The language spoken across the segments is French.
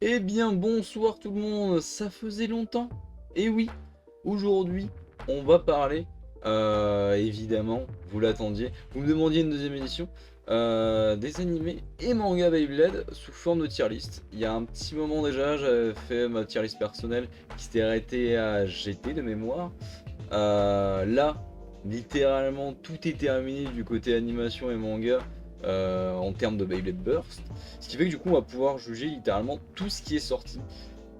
Eh bien bonsoir tout le monde, ça faisait longtemps. Et oui, aujourd'hui on va parler, évidemment, vous l'attendiez, vous me demandiez une deuxième édition, des animés et mangas Beyblade sous forme de tier list. Il y a un petit moment déjà, j'avais fait ma tier list personnelle qui s'était arrêtée à GT de mémoire. Là, littéralement tout est terminé du côté animation et manga en termes de Beyblade Burst. Ce qui fait que du coup on va pouvoir juger littéralement tout ce qui est sorti.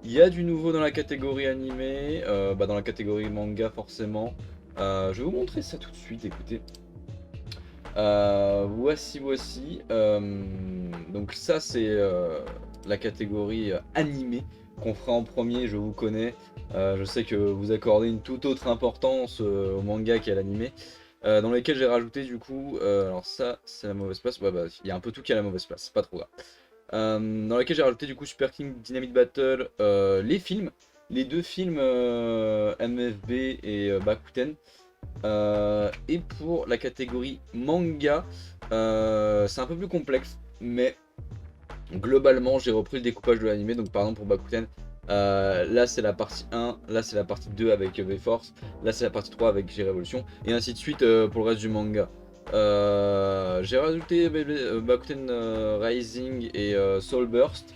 Il y a du nouveau dans la catégorie animé, dans la catégorie manga forcément. Je vais vous montrer ça tout de suite, écoutez. Voici. Donc ça c'est la catégorie animé qu'on fera en premier, je vous connais. Je sais que vous accordez une toute autre importance au manga qu'à l'animé. Dans lesquels j'ai rajouté du coup, alors ça c'est la mauvaise place, il y a un peu tout qui est à la mauvaise place, c'est pas trop grave. Dans lesquels j'ai rajouté du coup Super King Dynamite Battle, les films, les deux films MFB et Bakuten. Et pour la catégorie manga, c'est un peu plus complexe, mais globalement j'ai repris le découpage de l'anime. Donc par exemple pour Bakuten, là c'est la partie 1, là c'est la partie 2 avec V-Force, là c'est la partie 3 avec G-Revolution, et ainsi de suite pour le reste du manga. J'ai rajouté Bakuten Rising et Soul Burst.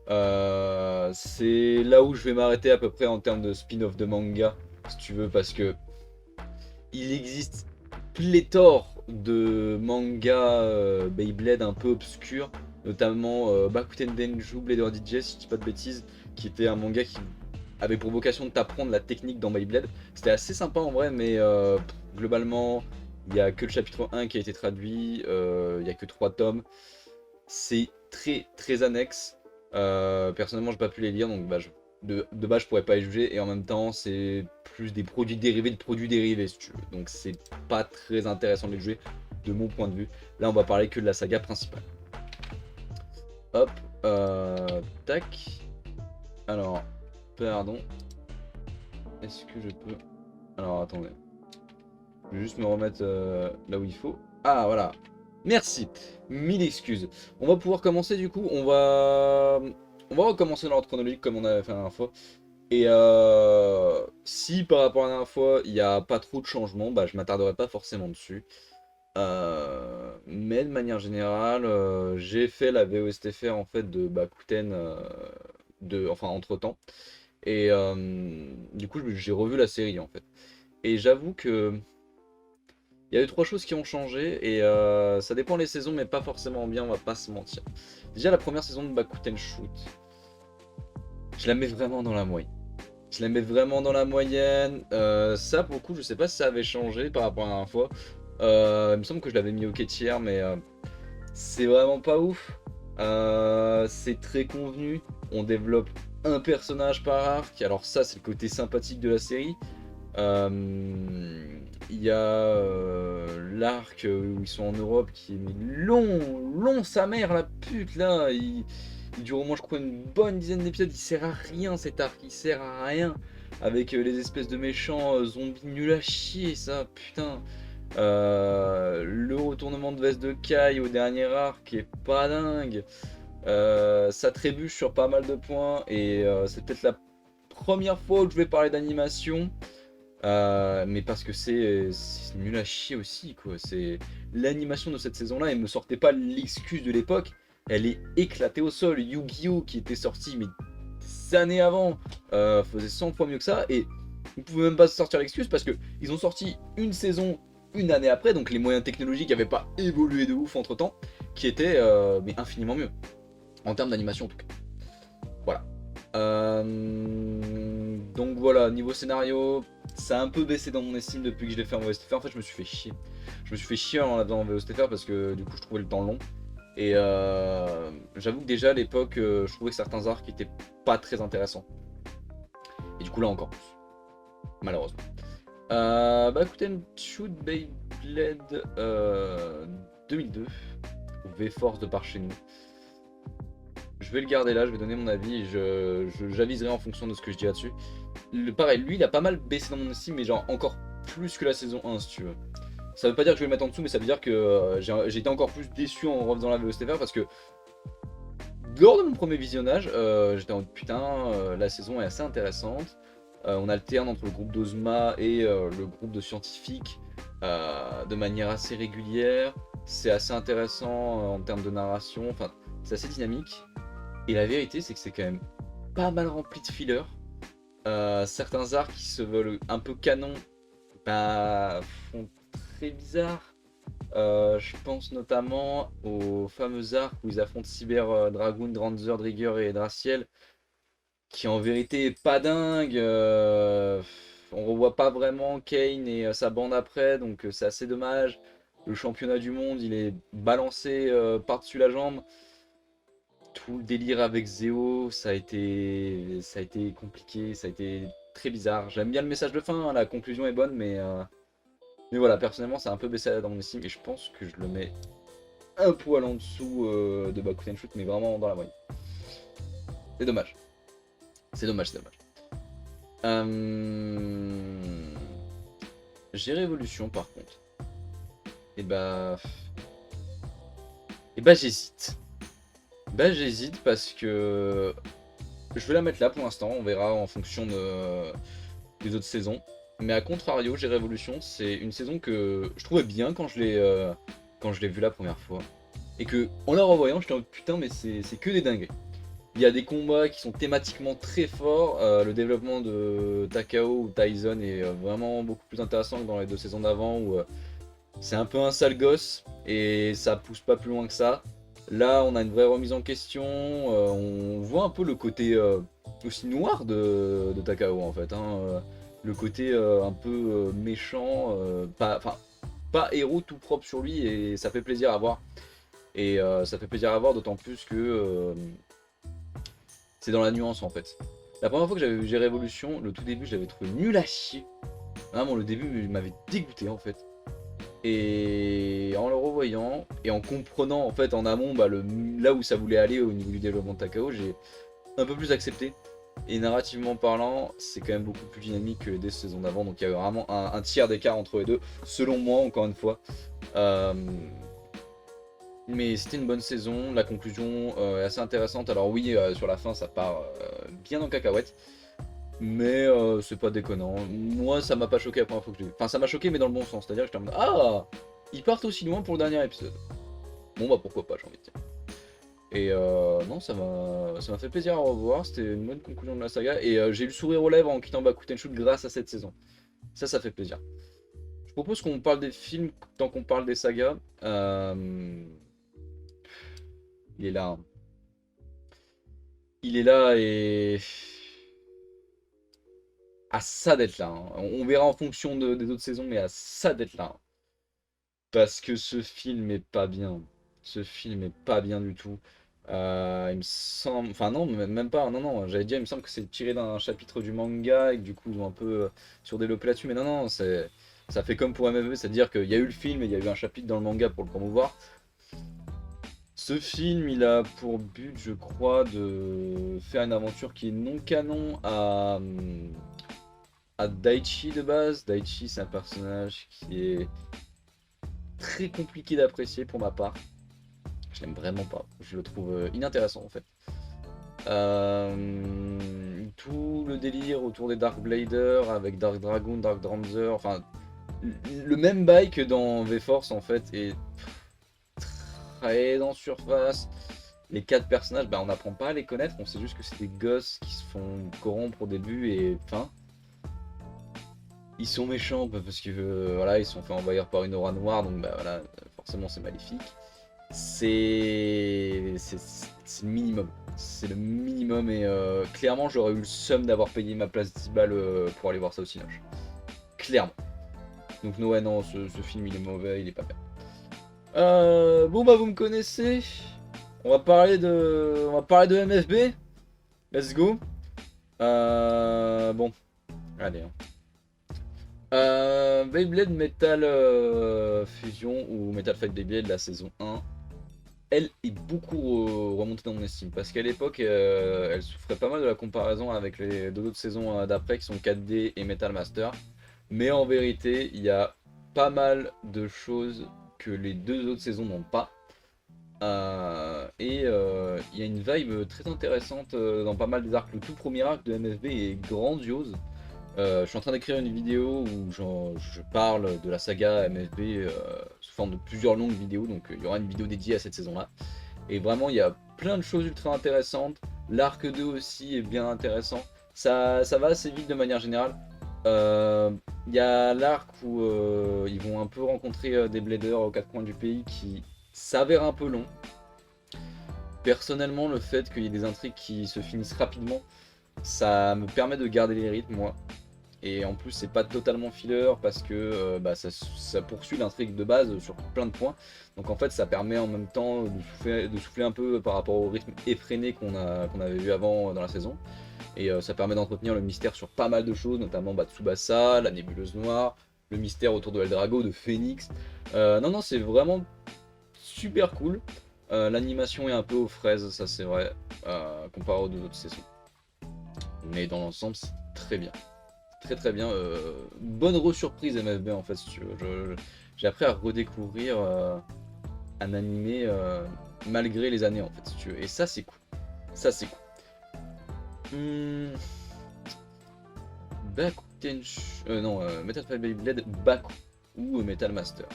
C'est là où je vais m'arrêter à peu près en termes de spin-off de manga, si tu veux, parce que il existe pléthore de mangas Beyblade un peu obscurs, notamment Bakuten Denju Blader DJ, si je dis pas de bêtises, qui était un manga qui avait pour vocation de t'apprendre la technique dans Beyblade. C'était assez sympa en vrai, mais globalement, il n'y a que le chapitre 1 qui a été traduit, il n'y a que 3 tomes. C'est très annexe. Personnellement, j'ai pas pu les lire, donc de base je pourrais pas y juger, et en même temps c'est plus des produits dérivés de produits dérivés si tu veux, donc c'est pas très intéressant de les juger de mon point de vue. Là on va parler que de la saga principale. Hop, tac. Alors, pardon, est-ce que je peux... Alors attendez, je vais juste me remettre là où il faut. Ah voilà, merci, mille excuses. On va pouvoir commencer du coup, on va recommencer dans l'ordre chronologique comme on avait fait la dernière fois. Et si par rapport à la dernière fois il n'y a pas trop de changements, je m'attarderai pas forcément dessus. Mais de manière générale, j'ai fait la VOSTFR en fait de Bakuten enfin entre temps. Et du coup j'ai revu la série en fait. Et j'avoue que il y a eu 3 choses qui ont changé, et ça dépend les saisons, mais pas forcément bien, on va pas se mentir. Déjà la première saison de Bakuten Shoot, je la mets vraiment dans la moyenne. Je la mets vraiment dans la moyenne. Ça, pour le coup, je sais pas si ça avait changé par rapport à la dernière fois. Il me semble que je l'avais mis au quai tiers, mais c'est vraiment pas ouf. C'est très convenu. On développe un personnage par arc. Alors ça, c'est le côté sympathique de la série. Il y a l'arc où ils sont en Europe qui est long sa mère, la pute là. Il dure au moins je crois une bonne dizaine d'épisodes. Il sert à rien cet arc, il sert à rien. Avec les espèces de méchants zombies nuls à chier, ça, putain. Le retournement de veste de Kai au dernier arc qui est pas dingue. Ça trébuche sur pas mal de points, et c'est peut-être la première fois où je vais parler d'animation. Mais parce que c'est nul à chier aussi quoi. C'est l'animation de cette saison là, elle me sortait pas l'excuse de l'époque, elle est éclatée au sol. Yu-Gi-Oh qui était sorti mais des années avant faisait 100 fois mieux que ça, et vous pouvez même pas sortir l'excuse parce que ils ont sorti une saison une année après, donc les moyens technologiques n'avaient pas évolué de ouf entre temps, qui était mais infiniment mieux en termes d'animation en tout cas. Voilà. Donc voilà, niveau scénario, ça a un peu baissé dans mon estime depuis que je l'ai fait en VOSTFR. En fait, je me suis fait chier. Je me suis fait chier en l'avant en VOSTFR parce que du coup, je trouvais le temps long. Et j'avoue que déjà à l'époque, je trouvais que certains arcs étaient pas très intéressants. Et du coup, là encore plus, malheureusement. Écoutez, Shoot Beyblade 2002, V-Force de par chez nous. Je vais le garder là, je vais donner mon avis, j'aviserai en fonction de ce que je dis là-dessus. Pareil, lui il a pas mal baissé dans mon estime, mais genre encore plus que la saison 1 si tu veux. Ça veut pas dire que je vais le mettre en dessous, mais ça veut dire que j'ai été encore plus déçu en refaisant la VOSTFR parce que lors de mon premier visionnage, j'étais en mode putain, la saison est assez intéressante. On alterne entre le groupe d'Ozma et le groupe de scientifiques de manière assez régulière. C'est assez intéressant en termes de narration, enfin c'est assez dynamique. Et la vérité c'est que c'est quand même pas mal rempli de fillers. Certains arcs qui se veulent un peu canon bah, font très bizarre. Je pense notamment aux fameux arcs où ils affrontent Cyber Dragoon, Dranzer, Drigger et Draciel, qui en vérité est pas dingue. On revoit pas vraiment Kane et sa bande après, donc c'est assez dommage. Le championnat du monde, il est balancé par-dessus la jambe. Tout le délire avec Zeo, ça a été compliqué, ça a été très bizarre. J'aime bien le message de fin, hein, la conclusion est bonne, mais voilà, personnellement, ça a un peu baissé dans mon estime et je pense que je le mets un poil en dessous de Bakuten Shoot, mais vraiment dans la moyenne. C'est dommage. C'est dommage, c'est dommage. J'ai Révolution par contre. Et bah. Et bah j'hésite. Bah j'hésite parce que. Je vais la mettre là pour l'instant, on verra en fonction des autres saisons. Mais à contrario, j'ai Révolution, c'est une saison que je trouvais bien quand je l'ai vue la première fois. Et que en la revoyant, j'étais en mode putain mais c'est que des dingueries. Il y a des combats qui sont thématiquement très forts. Le développement de Takao ou Tyson est vraiment beaucoup plus intéressant que dans les deux saisons d'avant où c'est un peu un sale gosse et ça pousse pas plus loin que ça. Là, on a une vraie remise en question. On voit un peu le côté aussi noir de Takao en fait, hein. Le côté un peu méchant, pas héros tout propre sur lui et ça fait plaisir à voir. Et ça fait plaisir à voir d'autant plus que c'est dans la nuance en fait. La première fois que j'avais vu G-Révolution, le tout début, je l'avais trouvé nul à chier. Vraiment, le début il m'avait dégoûté en fait. Et en le revoyant, et en comprenant en fait en amont bah, là où ça voulait aller au niveau du développement de Takao, j'ai un peu plus accepté. Et narrativement parlant, c'est quand même beaucoup plus dynamique que les deux saisons d'avant. Donc il y a vraiment un tiers d'écart entre les deux, selon moi encore une fois. Mais c'était une bonne saison, la conclusion est assez intéressante. Alors oui, sur la fin ça part bien en cacahuète, mais c'est pas déconnant. Moi ça m'a pas choqué la première fois que j'ai vu. Enfin ça m'a choqué mais dans le bon sens, c'est-à-dire que j'étais en mode ah, ils partent aussi loin pour le dernier épisode. Bon bah pourquoi pas, j'ai envie de dire. Et non, ça m'a fait plaisir à revoir, c'était une bonne conclusion de la saga. Et j'ai eu le sourire aux lèvres en quittant Bakuten Shoot grâce à cette saison. Ça fait plaisir. Je propose qu'on parle des films tant qu'on parle des sagas. Il est là, hein. Il est là et à ça d'être là, hein. On verra en fonction des autres saisons, mais à ça d'être là, hein. Parce que ce film est pas bien. Ce film est pas bien du tout. Il me semble, enfin non, même pas. Non, non. J'allais dire, il me semble que c'est tiré d'un chapitre du manga et que du coup ils ont un peu surdéveloppé là-dessus. Mais non, non, ça fait comme pour MFV, c'est-à-dire qu'il y a eu le film et il y a eu un chapitre dans le manga pour le promouvoir. Ce film, il a pour but, je crois, de faire une aventure qui est non canon à Daichi de base. Daichi, c'est un personnage qui est très compliqué d'apprécier pour ma part. Je l'aime vraiment pas. Je le trouve inintéressant en fait. Tout le délire autour des Dark Bladers avec Dark Dragoon, Dark Dranzer, enfin le même bail que dans V-Force en fait est très en surface. Les quatre personnages, bah, on n'apprend pas à les connaître, on sait juste que c'est des gosses qui se font corrompre au début et fin. Ils sont méchants parce que voilà, ils sont fait envahir par une aura noire, donc bah voilà, forcément c'est maléfique. C'est le minimum. C'est le minimum et clairement j'aurais eu le seum d'avoir payé ma place 10 balles pour aller voir ça au Cinoche. Clairement. Donc ouais non, ce film il est mauvais, il est pas bien. Bon bah vous me connaissez. On va parler de MFB. Let's go. Bon, allez, hein. Beyblade Metal Fusion ou Metal Fight Beyblade la saison 1, elle est beaucoup remontée dans mon estime parce qu'à l'époque elle souffrait pas mal de la comparaison avec les deux autres saisons d'après qui sont 4D et Metal Master, mais en vérité il y a pas mal de choses que les deux autres saisons n'ont pas. Il y a une vibe très intéressante dans pas mal des arcs. Le tout premier arc de MFB est grandiose. Je suis en train d'écrire une vidéo où je parle de la saga MFB sous forme de plusieurs longues vidéos, donc il y aura une vidéo dédiée à cette saison-là. Et vraiment, il y a plein de choses ultra intéressantes. L'arc 2 aussi est bien intéressant. Ça va assez vite de manière générale. Il y a l'arc où ils vont un peu rencontrer des bladers aux quatre coins du pays qui s'avère un peu long. Personnellement, le fait qu'il y ait des intrigues qui se finissent rapidement, ça me permet de garder les rythmes, moi. Et en plus, c'est pas totalement filler parce que ça poursuit l'intrigue de base sur plein de points. Donc en fait, ça permet en même temps de souffler un peu par rapport au rythme effréné qu'on avait vu avant dans la saison. Et ça permet d'entretenir le mystère sur pas mal de choses, notamment Tsubasa, la nébuleuse noire, le mystère autour de Eldrago, de Phoenix. Non, c'est vraiment super cool. L'animation est un peu aux fraises, ça c'est vrai, comparé aux deux autres saisons. Mais dans l'ensemble, c'est très bien. Très bien. Bonne re-surprise MFB en fait, si tu veux. J'ai appris à redécouvrir un animé malgré les années en fait, si tu veux. Et ça, c'est cool. Ça, c'est cool. Baku Tenchu... non, Metal Fight Beyblade Baku ou Metal Master.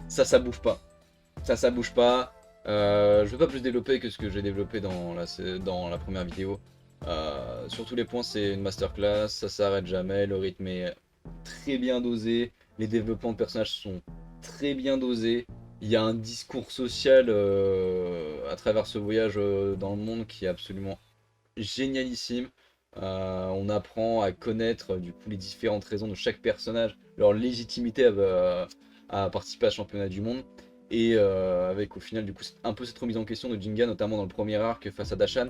Ça bouge pas. Ça bouge pas. Je vais pas plus développer que ce que j'ai développé dans la première vidéo. Sur tous les points, c'est une masterclass, ça s'arrête jamais, le rythme est très bien dosé, les développements de personnages sont très bien dosés. Il y a un discours social à travers ce voyage dans le monde qui est absolument génialissime. On apprend à connaître du coup les différentes raisons de chaque personnage, leur légitimité à participer à ce championnat du monde. Et avec au final du coup un peu cette remise en question de Jinga, notamment dans le premier arc face à Dashan.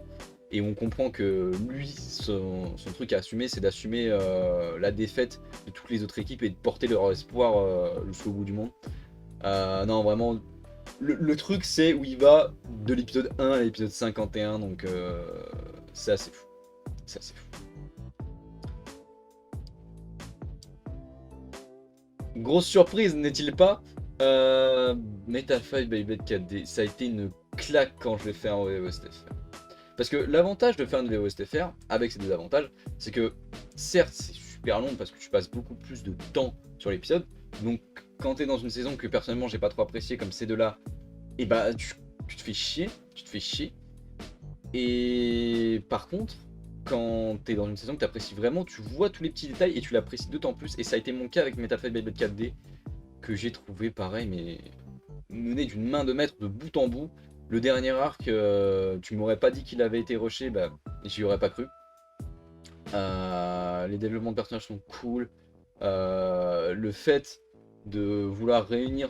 Et on comprend que lui, son truc à assumer, c'est d'assumer la défaite de toutes les autres équipes et de porter leur espoir jusqu'au bout du monde. Non, vraiment, le truc c'est où il va de l'épisode 1 à l'épisode 51, donc c'est assez fou. C'est assez fou. Grosse surprise, n'est-il pas? Metal Fight Beyblade 4D, ça a été une claque quand je l'ai fait en VOSTFR. Parce que l'avantage de faire une VOSTFR, avec ses désavantages, c'est que certes c'est super long parce que tu passes beaucoup plus de temps sur l'épisode, donc quand t'es dans une saison que personnellement j'ai pas trop apprécié comme ces deux-là, et bah tu te fais chier, Et par contre, quand t'es dans une saison que t'apprécies vraiment, tu vois tous les petits détails et tu l'apprécies d'autant plus, et ça a été mon cas avec Metal Fight Beyblade 4D, que j'ai trouvé pareil, mais mené d'une main de maître de bout en bout. Le dernier arc, tu m'aurais pas dit qu'il avait été rushé, bah j'y aurais pas cru. Les développements de personnages sont cool. Le fait de vouloir réunir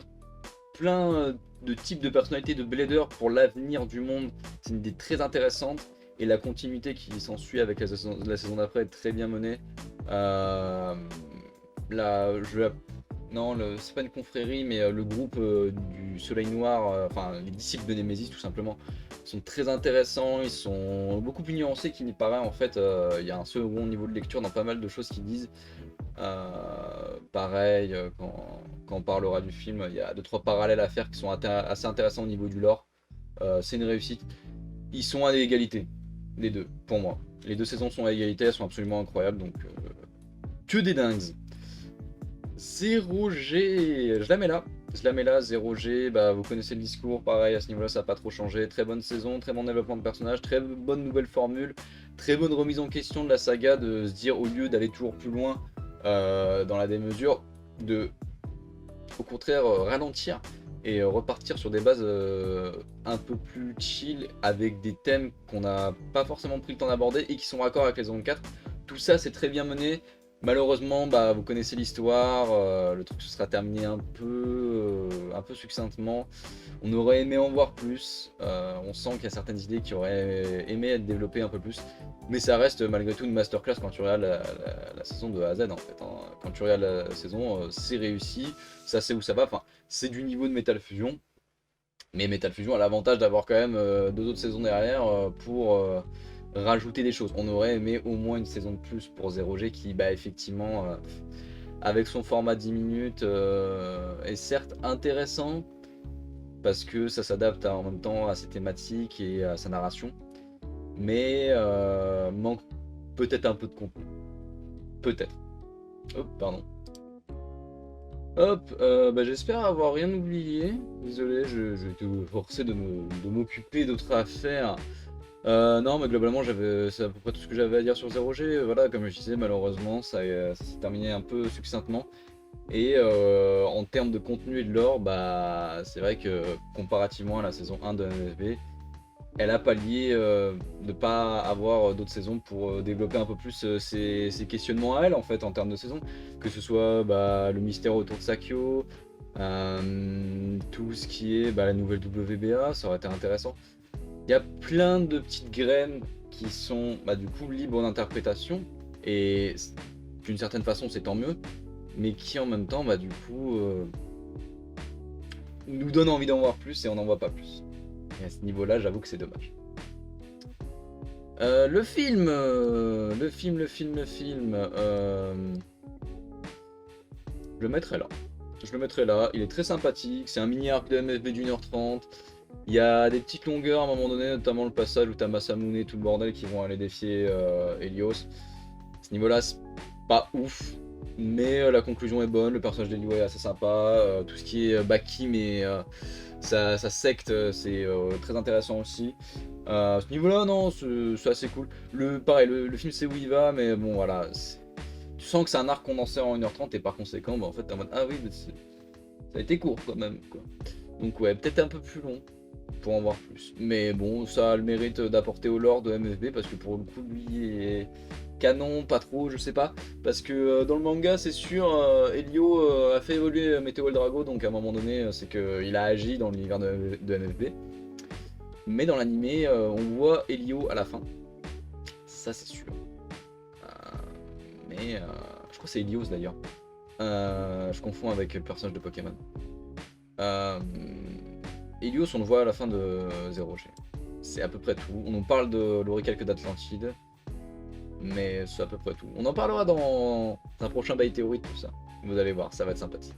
plein de types de personnalités de Blader pour l'avenir du monde, c'est une idée très intéressante. Et la continuité qui s'ensuit avec la saison d'après est très bien menée. Non, c'est pas une confrérie, mais le groupe du Soleil Noir, enfin les disciples de Nemesis tout simplement, sont très intéressants, ils sont beaucoup plus nuancés qu'il n'y paraît en fait. Il y a un second niveau de lecture dans pas mal de choses qu'ils disent. Pareil, quand on parlera du film, il y a 2-3 parallèles à faire qui sont assez intéressants au niveau du lore. C'est une réussite. Ils sont à égalité, les deux, pour moi. Les deux saisons sont à égalité, elles sont absolument incroyables, donc que des dingues. 0G, je la mets là. 0G, bah, vous connaissez le discours, pareil, à ce niveau-là, ça n'a pas trop changé. Très bonne saison, très bon développement de personnages, très bonne nouvelle formule, très bonne remise en question de la saga, de se dire, au lieu d'aller toujours plus loin dans la démesure, de, au contraire, ralentir et repartir sur des bases un peu plus chill, avec des thèmes qu'on n'a pas forcément pris le temps d'aborder et qui sont raccords avec les zones 4. Tout ça, c'est très bien mené. Malheureusement, bah, vous connaissez l'histoire, le truc se sera terminé un peu succinctement. On aurait aimé en voir plus, on sent qu'il y a certaines idées qui auraient aimé être développées un peu plus, mais ça reste malgré tout une masterclass quand tu regardes la saison de A à Z en fait. Hein. Quand tu regardes la saison, c'est réussi, ça sait où ça va, enfin, c'est du niveau de Metal Fusion, mais Metal Fusion a l'avantage d'avoir quand même 2 autres saisons derrière pour rajouter des choses. On aurait aimé au moins une saison de plus pour 0G qui, bah, effectivement, avec son format 10 minutes, est certes intéressant, parce que ça s'adapte en même temps à ses thématiques et à sa narration, mais manque peut-être un peu de contenu. Peut-être. Hop, pardon. Hop, j'espère avoir rien oublié. Désolé, j'ai été forcé de m'occuper d'autres affaires. Non, mais globalement, c'est à peu près tout ce que j'avais à dire sur 0G. Voilà, comme je disais, malheureusement, ça s'est terminé un peu succinctement. Et en termes de contenu et de lore, c'est vrai que comparativement à la saison 1 de MFB, elle a pallié de pas avoir d'autres saisons pour développer un peu plus ses questionnements à elle en fait en termes de saison. Que ce soit le mystère autour de Sakyo, tout ce qui est la nouvelle WBA, ça aurait été intéressant. Il y a plein de petites graines qui sont du coup libres d'interprétation et d'une certaine façon c'est tant mieux, mais qui en même temps du coup nous donnent envie d'en voir plus et on n'en voit pas plus. Et à ce niveau-là, j'avoue que c'est dommage. Le film. Je le mettrai là. Je le mettrai là. Il est très sympathique. C'est un mini arc de MFB d'1h30. Il y a des petites longueurs à un moment donné, notamment le passage où t'as Masamune et tout le bordel qui vont aller défier Helios. À ce niveau-là, c'est pas ouf. Mais la conclusion est bonne. Le personnage d'Helio est assez sympa. Tout ce qui est Baki, mais sa secte, c'est très intéressant aussi. À ce niveau-là, non, c'est assez cool. Pareil, le film c'est où il va, mais bon, voilà. Tu sens que c'est un arc condensé en 1h30 et par conséquent, en fait, t'es en mode ah oui, mais ça a été court quand même, quoi. Donc, ouais, peut-être un peu plus long pour en voir plus. Mais bon, ça a le mérite d'apporter au lore de MFB parce que pour le coup, lui est canon, pas trop, je sais pas. Parce que dans le manga, c'est sûr, Elio a fait évoluer Météo le Drago, donc à un moment donné, c'est qu'il a agi dans l'univers de MFB. Mais dans l'animé, on voit Elio à la fin. Ça, c'est sûr. Mais je crois que c'est Helios d'ailleurs. Je confonds avec le personnage de Pokémon. Helios, on le voit à la fin de 0G. C'est à peu près tout. On nous parle de l'oricalque d'Atlantide. Mais c'est à peu près tout. On en parlera dans un prochain bail théorique, tout ça. Vous allez voir, ça va être sympathique.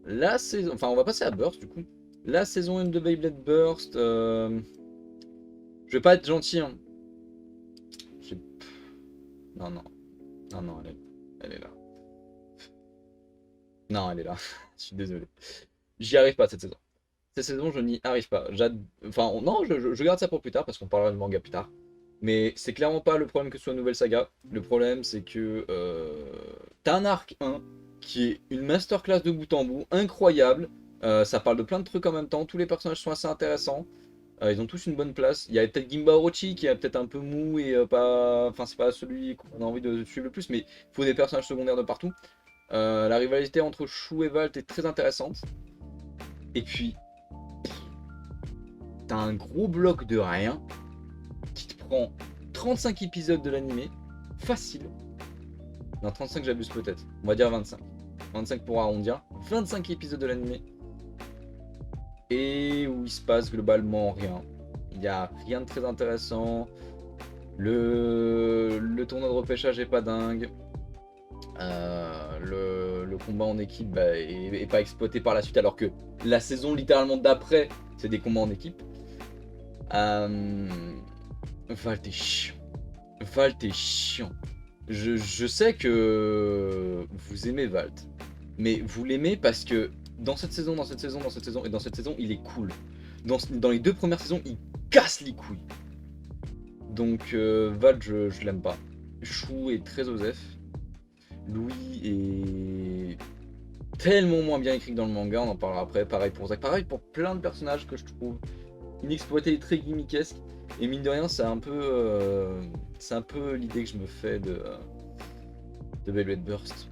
La saison... Enfin, on va passer à Burst, du coup. La saison 1 de Beyblade Burst... Je vais pas être gentil, hein. Non, non. Non, non, elle est là. Non, elle est là. Je suis désolé. J'y arrive pas cette saison. Cette saison, je n'y arrive pas. Enfin, non, je garde ça pour plus tard parce qu'on parlera du manga plus tard. Mais c'est clairement pas le problème que ce soit une nouvelle saga. Le problème, c'est que t'as un arc 1 qui est une masterclass de bout en bout, incroyable. Ça parle de plein de trucs en même temps. Tous les personnages sont assez intéressants. Ils ont tous une bonne place. Il y a peut-être Gimba Orochi qui est peut-être un peu mou et pas. Enfin, c'est pas celui qu'on a envie de suivre le plus, mais il faut des personnages secondaires de partout. La rivalité entre Shu et Valt est très intéressante. Et puis, t'as un gros bloc de rien qui te prend 35 épisodes de l'animé, facile. Non, 35 j'abuse peut-être. On va dire 25. 25 pour arrondir. 25 épisodes de l'animé. Et où il se passe globalement rien. Il n'y a rien de très intéressant. Le tournoi de repêchage est pas dingue. Le combat en équipe est pas exploité par la suite, alors que la saison littéralement d'après, c'est des combats en équipe. Valt est chiant. Valt est chiant. Je sais que vous aimez Valt, mais vous l'aimez parce que dans cette saison, et dans cette saison, il est cool. Dans les deux premières saisons, il casse les couilles. Donc Valt, je l'aime pas. Chou est très osef. Louis est tellement moins bien écrit que dans le manga, on en parlera après. Pareil pour Zack, pareil pour plein de personnages que je trouve inexploités et très gimmickesques. Et mine de rien, c'est un peu l'idée que je me fais de Beyblade Burst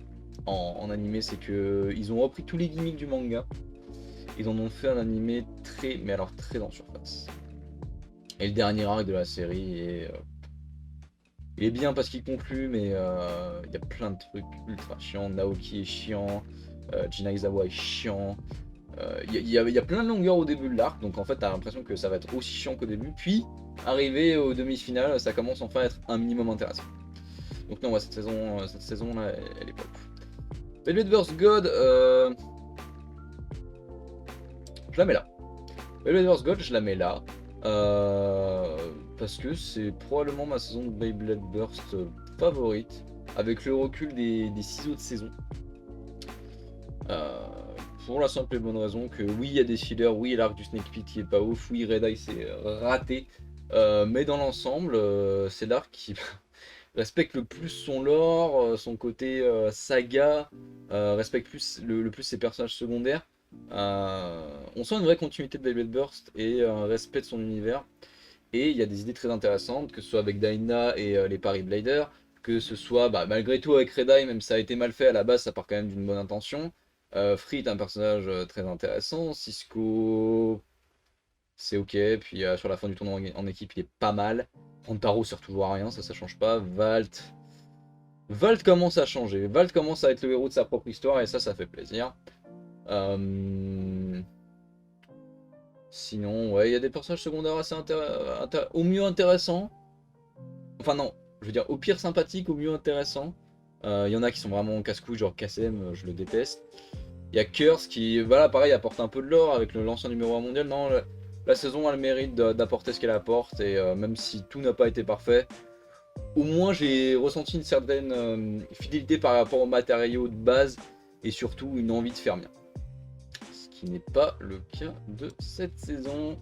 en animé, c'est que ils ont repris tous les gimmicks du manga. Ils en ont fait un animé très, mais alors très en surface. Et le dernier arc de la série est il est bien parce qu'il conclut, mais il y a plein de trucs ultra chiants. Naoki est chiant, Jina Izawa est chiant. Il y a plein de longueurs au début de l'arc, donc en fait t'as l'impression que ça va être aussi chiant qu'au début. Puis, arrivé aux demi-finales, ça commence enfin à être un minimum intéressant. Donc non, ouais, cette saison là, elle est pas ouf. Beyblade vs God, je la mets là. Beyblade Burst Gold, je la mets là. Parce que c'est probablement ma saison de Beyblade Burst favorite. Avec le recul des 6 autres saisons. Pour la simple et bonne raison que oui, il y a des fillers, oui, l'arc du Snake Pit qui est pas ouf, oui, Red Eye c'est raté. Mais dans l'ensemble, c'est l'arc qui respecte le plus son lore, son côté saga, respecte plus le plus ses personnages secondaires. On sent une vraie continuité de Beyblade Burst et un respect de son univers. Et il y a des idées très intéressantes, que ce soit avec Dyna et les Paris Bladers, que ce soit malgré tout avec Red Eye, même si ça a été mal fait à la base, ça part quand même d'une bonne intention. Free est un personnage très intéressant, Cisco c'est ok, puis sur la fin du tournoi en équipe il est pas mal. Rantaro sert toujours à rien, ça change pas. Valt commence à changer, Valt commence à être le héros de sa propre histoire et ça fait plaisir. Sinon, ouais, il y a des personnages secondaires assez au mieux intéressants. Enfin non, je veux dire au pire sympathique, au mieux intéressant. Il y en a qui sont vraiment casse-couilles, genre KSM, je le déteste. Il y a Curse qui, voilà, pareil, apporte un peu de l'or avec l'ancien numéro 1 mondial. Non, la saison a le mérite d'apporter ce qu'elle apporte et même si tout n'a pas été parfait, au moins j'ai ressenti une certaine fidélité par rapport aux matériaux de base et surtout une envie de faire bien. Ce qui n'est pas le cas de cette saison.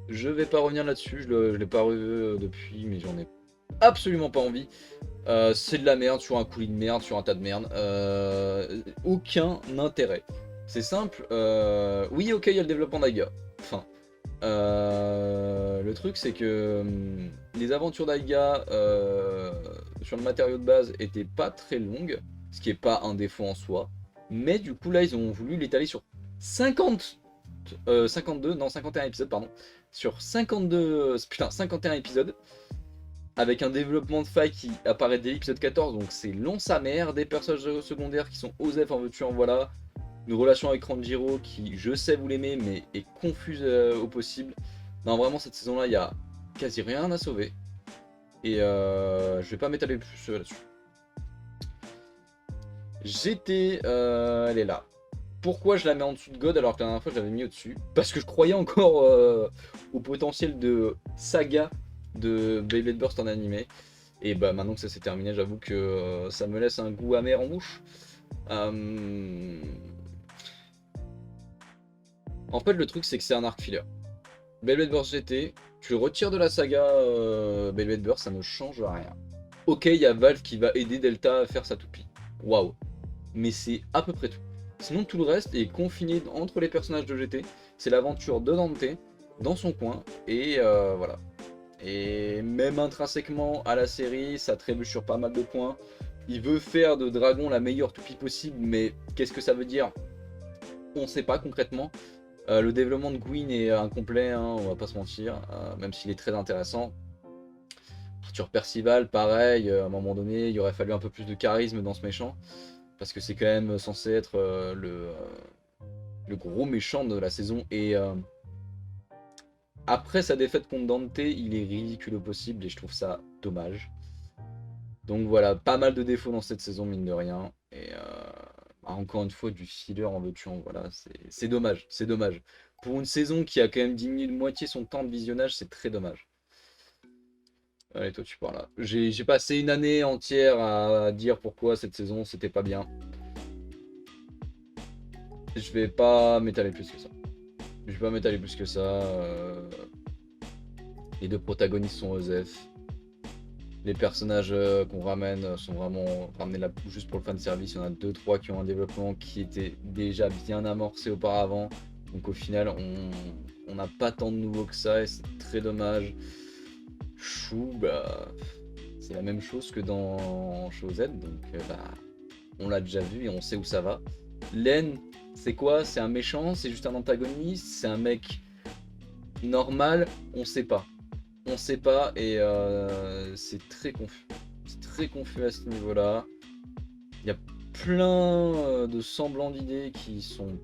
Je vais pas revenir là-dessus, je l'ai pas revu depuis, mais j'en ai absolument pas envie. C'est de la merde sur un coulis de merde, sur un tas de merde. Aucun intérêt. C'est simple. Oui, ok, il y a le développement d'Aiga. Enfin, le truc, c'est que les aventures d'Aiga sur le matériau de base étaient pas très longues, ce qui est pas un défaut en soi. Mais du coup, là, ils ont voulu l'étaler sur 51 épisodes, pardon. Sur 51 épisodes. Avec un développement de faille qui apparaît dès l'épisode 14, donc c'est long sa mère, des personnages secondaires qui sont Osef en veux-tu en voilà, une relation avec Ranjiro qui, je sais vous l'aimez, mais est confuse au possible. Non, vraiment, cette saison-là, il y a quasi rien à sauver. Et je vais pas m'étaler plus là-dessus. GT, elle est là. Pourquoi je la mets en dessous de God alors que la dernière fois je l'avais mis au-dessus? Parce que je croyais encore au potentiel de saga de Beyblade Burst en animé. Et bah maintenant que ça s'est terminé, j'avoue que ça me laisse un goût amer en bouche. En fait, le truc c'est que c'est un arc filler. Beyblade Burst GT, tu le retires de la saga Beyblade Burst, ça ne change rien. Ok, il y a Valve qui va aider Delta à faire sa toupie. Waouh. Mais c'est à peu près tout. Sinon tout le reste est confiné entre les personnages de GT. C'est l'aventure de Dante dans son coin et voilà. Et même intrinsèquement à la série, ça trébuche sur pas mal de points. Il veut faire de Dragon la meilleure toupie possible, mais qu'est-ce que ça veut dire? On sait pas concrètement. Le développement de Gwyn est incomplet, hein, on va pas se mentir, même s'il est très intéressant. Arthur Percival, pareil, à un moment donné, il aurait fallu un peu plus de charisme dans ce méchant. Parce que c'est quand même censé être le gros méchant de la saison. Et après sa défaite contre Dante, il est ridicule au possible et je trouve ça dommage. Donc voilà, pas mal de défauts dans cette saison, mine de rien. Et encore une fois, du filler en veux-tu en voilà. C'est dommage, c'est dommage. Pour une saison qui a quand même diminué de moitié son temps de visionnage, c'est très dommage. Allez, toi tu parles là. J'ai passé une année entière à dire pourquoi cette saison c'était pas bien. Je vais pas m'étaler plus que ça. Je vais pas m'étaler plus que ça. Les deux protagonistes sont Osef. Les personnages qu'on ramène sont vraiment ramenés là juste pour le fanservice. Il y en a 2-3 qui ont un développement qui était déjà bien amorcé auparavant. Donc au final, on n'a pas tant de nouveaux que ça et c'est très dommage. Chou, bah, c'est la même chose que dans Show Z. Donc on l'a déjà vu et on sait où ça va. Len, c'est quoi? C'est un méchant? C'est juste un antagoniste? C'est un mec normal? On sait pas. On sait pas et c'est très confus. C'est très confus à ce niveau-là. Il y a plein de semblants d'idées qui sont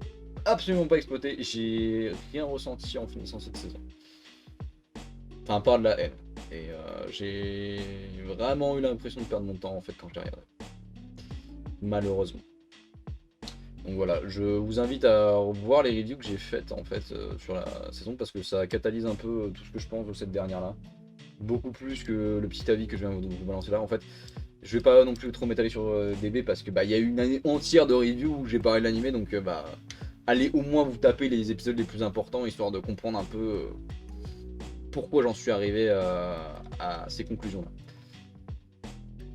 absolument pas exploitées. J'ai rien ressenti en finissant cette saison. Enfin, à part de la haine. Et j'ai vraiment eu l'impression de perdre mon temps en fait quand je l'ai regardé. Malheureusement. Donc voilà, je vous invite à voir les reviews que j'ai faites en fait sur la saison parce que ça catalyse un peu tout ce que je pense de cette dernière là. Beaucoup plus que le petit avis que je viens de vous balancer là. En fait, je vais pas non plus trop m'étaler sur DB parce que bah il y a eu une année entière de reviews où j'ai parlé de l'animé, donc bah allez au moins vous taper les épisodes les plus importants histoire de comprendre un peu pourquoi j'en suis arrivé à ces conclusions là.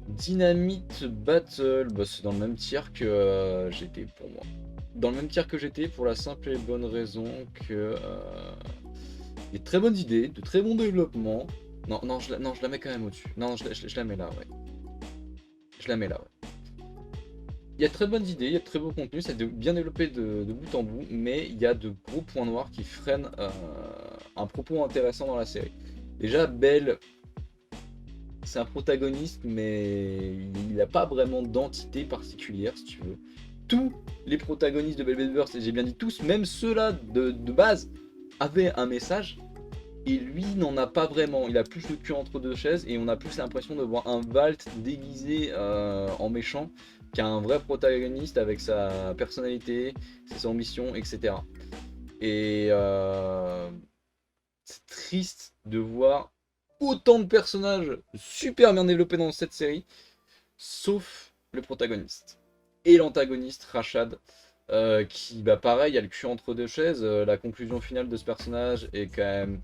Dynamite Battle, bah, c'est dans le même tiers que j'étais pour moi. Dans le même tiers que j'étais pour la simple et bonne raison que des très bonnes idées, de très bons développements. Non, je la mets quand même au-dessus. Non, je la mets là, ouais. Je la mets là, ouais. Il y a de très bonnes idées, il y a de très beaux contenus, c'est bien développé de bout en bout, mais il y a de gros points noirs qui freinent un propos intéressant dans la série. Déjà, Belle, c'est un protagoniste, mais il n'a pas vraiment d'entité particulière, si tu veux. Tous les protagonistes de Velvet Burst, et j'ai bien dit tous, même ceux-là de base, avaient un message, et lui n'en a pas vraiment. Il a plus le cul entre deux chaises, et on a plus l'impression de voir un Valt déguisé en méchant qu'un vrai protagoniste avec sa personnalité, ses ambitions, etc. Et c'est triste de voir autant de personnages super bien développés dans cette série, sauf le protagoniste. Et l'antagoniste, Rashad, qui, bah pareil, a le cul entre deux chaises. La conclusion finale de ce personnage est quand même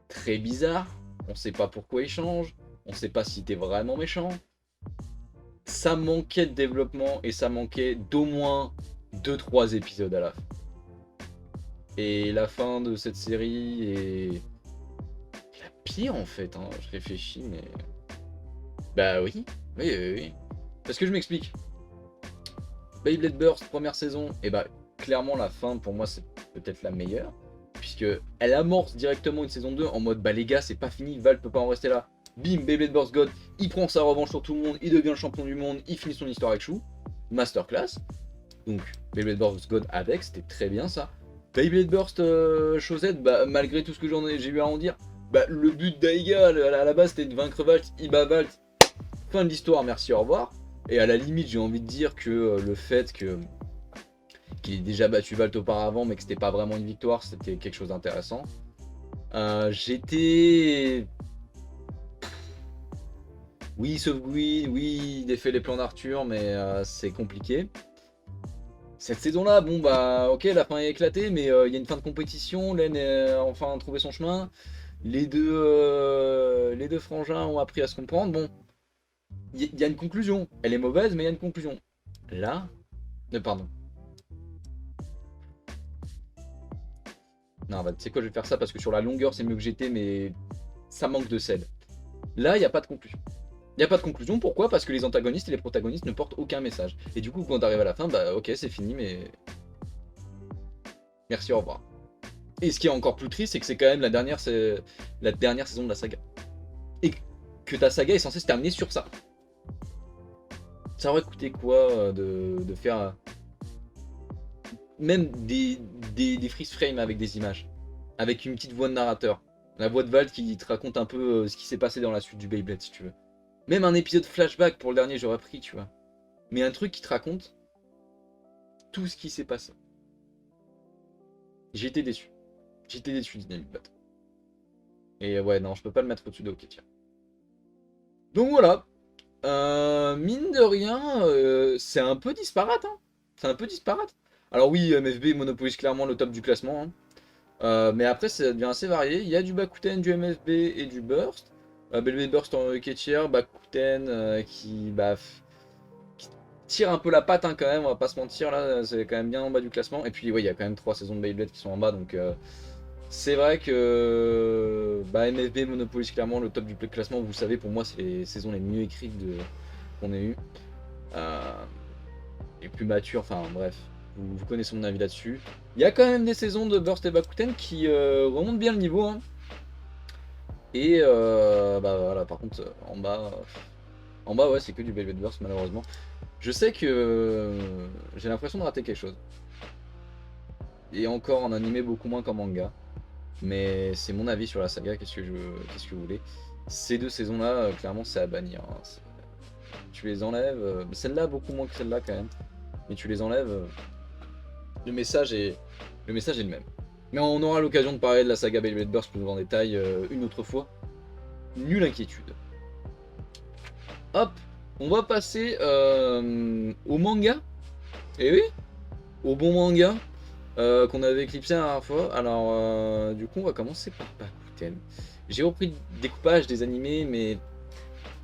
très bizarre. On sait pas pourquoi il change, on sait pas si t'es vraiment méchant. Ça manquait de développement et ça manquait d'au moins 2-3 épisodes à la fin. Et la fin de cette série est la pire en fait, hein. Je réfléchis mais... Bah oui. Parce que je m'explique. Beyblade Burst, première saison, et bah clairement la fin pour moi c'est peut-être la meilleure. Puisque elle amorce directement une saison 2 en mode bah les gars c'est pas fini, Val peut pas en rester là. Bim, Beyblade Burst God, il prend sa revanche sur tout le monde, il devient le champion du monde, il finit son histoire avec Chou. Masterclass. Donc Beyblade Burst God avec, c'était très bien ça. Beyblade Burst Chosette, bah malgré tout ce que j'ai eu à en dire, bah le but d'Aiga à la base c'était de vaincre Valt, il bat Valt. Fin de l'histoire, merci, au revoir. Et à la limite, j'ai envie de dire que le fait qu'il ait déjà battu Valt auparavant, mais que c'était pas vraiment une victoire, c'était quelque chose d'intéressant. J'étais... Oui, sauf oui, il défait les plans d'Arthur, mais c'est compliqué. Cette saison-là, bon bah ok, la fin est éclatée, mais il y a une fin de compétition, Len a enfin trouvé son chemin. Les deux frangins ont appris à se comprendre. Bon, il y a une conclusion. Elle est mauvaise, mais il y a une conclusion. Là, pardon. Non, bah tu sais quoi, je vais faire ça parce que sur la longueur, c'est mieux que j'étais, mais ça manque de sel. Là, il n'y a pas de conclusion. Il n'y a pas de conclusion, pourquoi? Parce que les antagonistes et les protagonistes ne portent aucun message. Et du coup, quand on arrive à la fin, bah ok, c'est fini, mais... Merci, au revoir. Et ce qui est encore plus triste, c'est que c'est quand même la dernière saison de la saga. Et que ta saga est censée se terminer sur ça. Ça aurait coûté quoi de faire même des freeze frames avec des images, avec une petite voix de narrateur, la voix de Valt qui te raconte un peu ce qui s'est passé dans la suite du Beyblade si tu veux. Même un épisode flashback pour le dernier j'aurais pris, tu vois. Mais un truc qui te raconte tout ce qui s'est passé. J'ai été déçu. J'étais déçu de Dynamite Battle. Et ouais non, je peux pas le mettre au-dessus de OK tiens. Donc voilà. Mine de rien, c'est un peu disparate, hein. C'est un peu disparate. Alors oui, MFB monopolise clairement le top du classement, hein. Mais après, ça devient assez varié. Il y a du Bakuten, du MFB et du Burst. Beyblade Burst en quêtière, Bakuten qui tire un peu la patte, hein, quand même, on va pas se mentir, là, c'est quand même bien en bas du classement. Et puis, ouais, il y a quand même 3 saisons de Beyblade qui sont en bas, donc c'est vrai que MFB monopolise clairement le top du classement. Vous savez, pour moi, c'est les saisons les mieux écrites qu'on ait eues. Les plus matures, enfin bref, vous connaissez mon avis là-dessus. Il y a quand même des saisons de Burst et Bakuten qui remontent bien le niveau, hein. Et bah voilà, par contre, en bas ouais, c'est que du Velvet Burst malheureusement. Je sais que j'ai l'impression de rater quelque chose. Et encore en animé beaucoup moins qu'en manga. Mais c'est mon avis sur la saga, qu'est-ce que vous voulez. Ces deux saisons-là, clairement c'est à bannir, hein. Tu les enlèves, celle-là beaucoup moins que celle-là quand même. mais tu les enlèves, le message est le même. Mais on aura l'occasion de parler de la saga Beyblade Burst plus en détail une autre fois. Nulle inquiétude. Hop, on va passer au manga. Et oui, au bon manga qu'on avait éclipsé la dernière fois. Alors, du coup, on va commencer par Bakuten. J'ai repris le découpage des animés, mais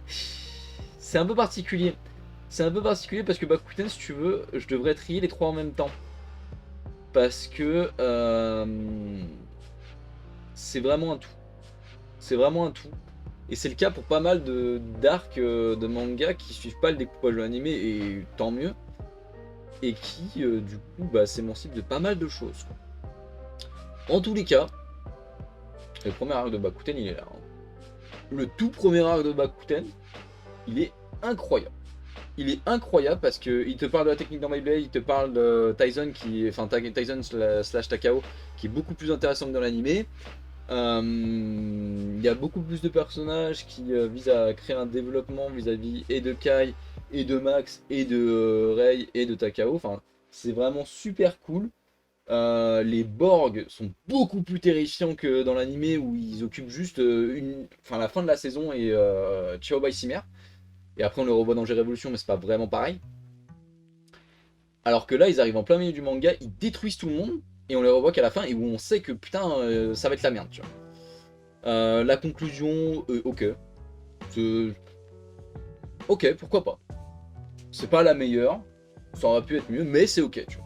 c'est un peu particulier. C'est un peu particulier parce que Bakuten, si tu veux, je devrais trier les trois en même temps. Parce que c'est vraiment un tout. C'est vraiment un tout. Et c'est le cas pour pas mal d'arcs de manga qui suivent pas le découpage de l'animé, et tant mieux. Et qui, du coup, s'émancipent de pas mal de choses, quoi. En tous les cas, le premier arc de Bakuten, il est là. Hein. Le tout premier arc de Bakuten, il est incroyable. Il est incroyable parce qu'il te parle de la technique dans Beyblade, il te parle de Tyson, Tyson slash Takao, qui est beaucoup plus intéressant que dans l'animé. Il y a beaucoup plus de personnages qui visent à créer un développement vis-à-vis et de Kai, et de Max, et de Rei, et de Takao. Enfin, c'est vraiment super cool. Les Borg sont beaucoup plus terrifiants que dans l'animé où ils occupent juste la fin de la saison et Ciao by Cimer. Et après on le revoit dans G-Révolution, mais c'est pas vraiment pareil. Alors que là, ils arrivent en plein milieu du manga, ils détruisent tout le monde, et on les revoit qu'à la fin, et où on sait que putain, ça va être la merde, tu vois. La conclusion, ok. Ok, pourquoi pas. C'est pas la meilleure, ça aurait pu être mieux, mais c'est ok, tu vois.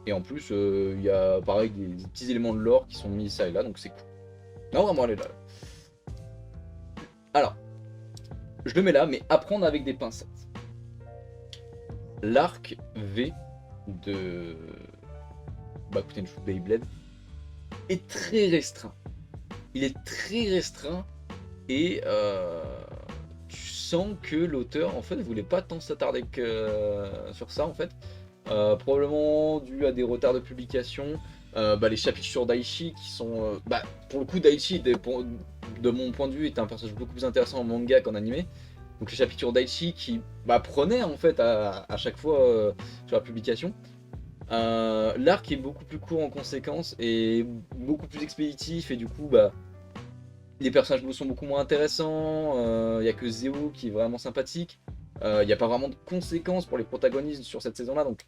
Et en plus, il y a pareil des petits éléments de lore qui sont mis ça et là, donc c'est cool. Non, vraiment, elle est là. Alors, je le mets là, mais à prendre avec des pincettes. L'arc V de Bakuten Shoot Beyblade est très restreint. Il est très restreint et tu sens que l'auteur en fait voulait pas tant s'attarder sur ça en fait. Probablement dû à des retards de publication. Les chapitres sur Daichi qui sont pour le coup Daichi de mon point de vue est un personnage beaucoup plus intéressant en manga qu'en animé. Donc les chapitres sur Daichi qui prenaient en fait à chaque fois sur la publication. L'arc est beaucoup plus court en conséquence et beaucoup plus expéditif et du coup les personnages sont beaucoup moins intéressants, il n'y a que Zeo qui est vraiment sympathique, il n'y a pas vraiment de conséquences pour les protagonistes sur cette saison là, donc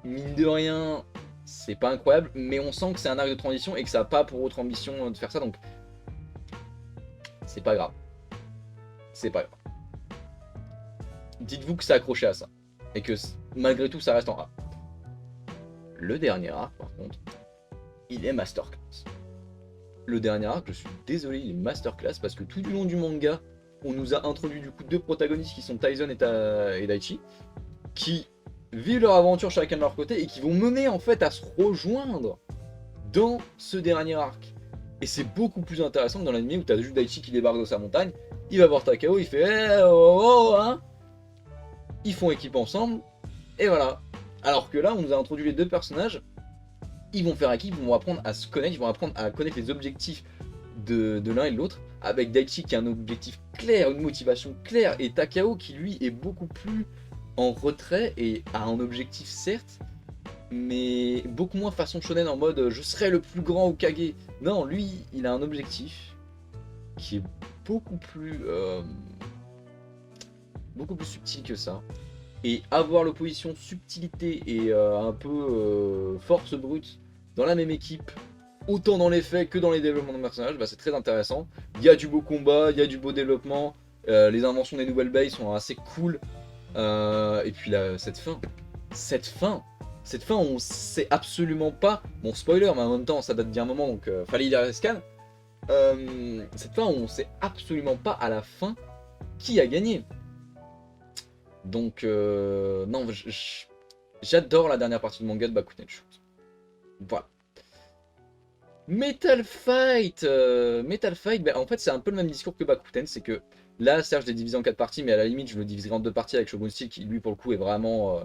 mine de rien c'est pas incroyable, mais on sent que c'est un arc de transition et que ça n'a pas pour autre ambition de faire ça, donc c'est pas grave. C'est pas grave. Dites-vous que c'est accroché à ça, et que malgré tout ça reste en A. Le dernier arc par contre, il est masterclass. Le dernier arc, je suis désolé, il est masterclass parce que tout du long du manga, on nous a introduit du coup deux protagonistes qui sont Tyson et Daichi, qui vivent leur aventure chacun de leur côté et qui vont mener en fait à se rejoindre dans ce dernier arc. Et c'est beaucoup plus intéressant que dans l'anime où t'as juste Daichi qui débarque de sa montagne, il va voir Takao, il fait hein. Ils font équipe ensemble, et voilà. Alors que là, on nous a introduit les deux personnages, ils vont faire équipe, ils vont apprendre à se connaître, ils vont apprendre à connaître les objectifs de l'un et de l'autre, avec Daichi qui a un objectif clair, une motivation claire, et Takao qui lui est beaucoup plus en retrait et a un objectif certes, mais beaucoup moins façon shonen en mode je serai le plus grand Hokage. Non, lui, il a un objectif qui est beaucoup plus subtil que ça. Et avoir l'opposition subtilité et un peu force brute dans la même équipe, autant dans les faits que dans les développements de personnages, c'est très intéressant. Il y a du beau combat, il y a du beau développement, les inventions des nouvelles bases sont assez cool. Et puis là, cette fin, on sait absolument pas, bon spoiler, mais en même temps ça date d'il y a un moment donc fallait y lire les scans. Cette fin, on sait absolument pas à la fin qui a gagné. Donc non, j'adore la dernière partie de manga de Bakuten Shoot. Voilà. Metal Fight, en fait c'est un peu le même discours que Bakuten, c'est que là certes je l'ai divisé en 4 parties, mais à la limite je le diviserai en 2 parties avec Shogun Steel qui lui pour le coup est vraiment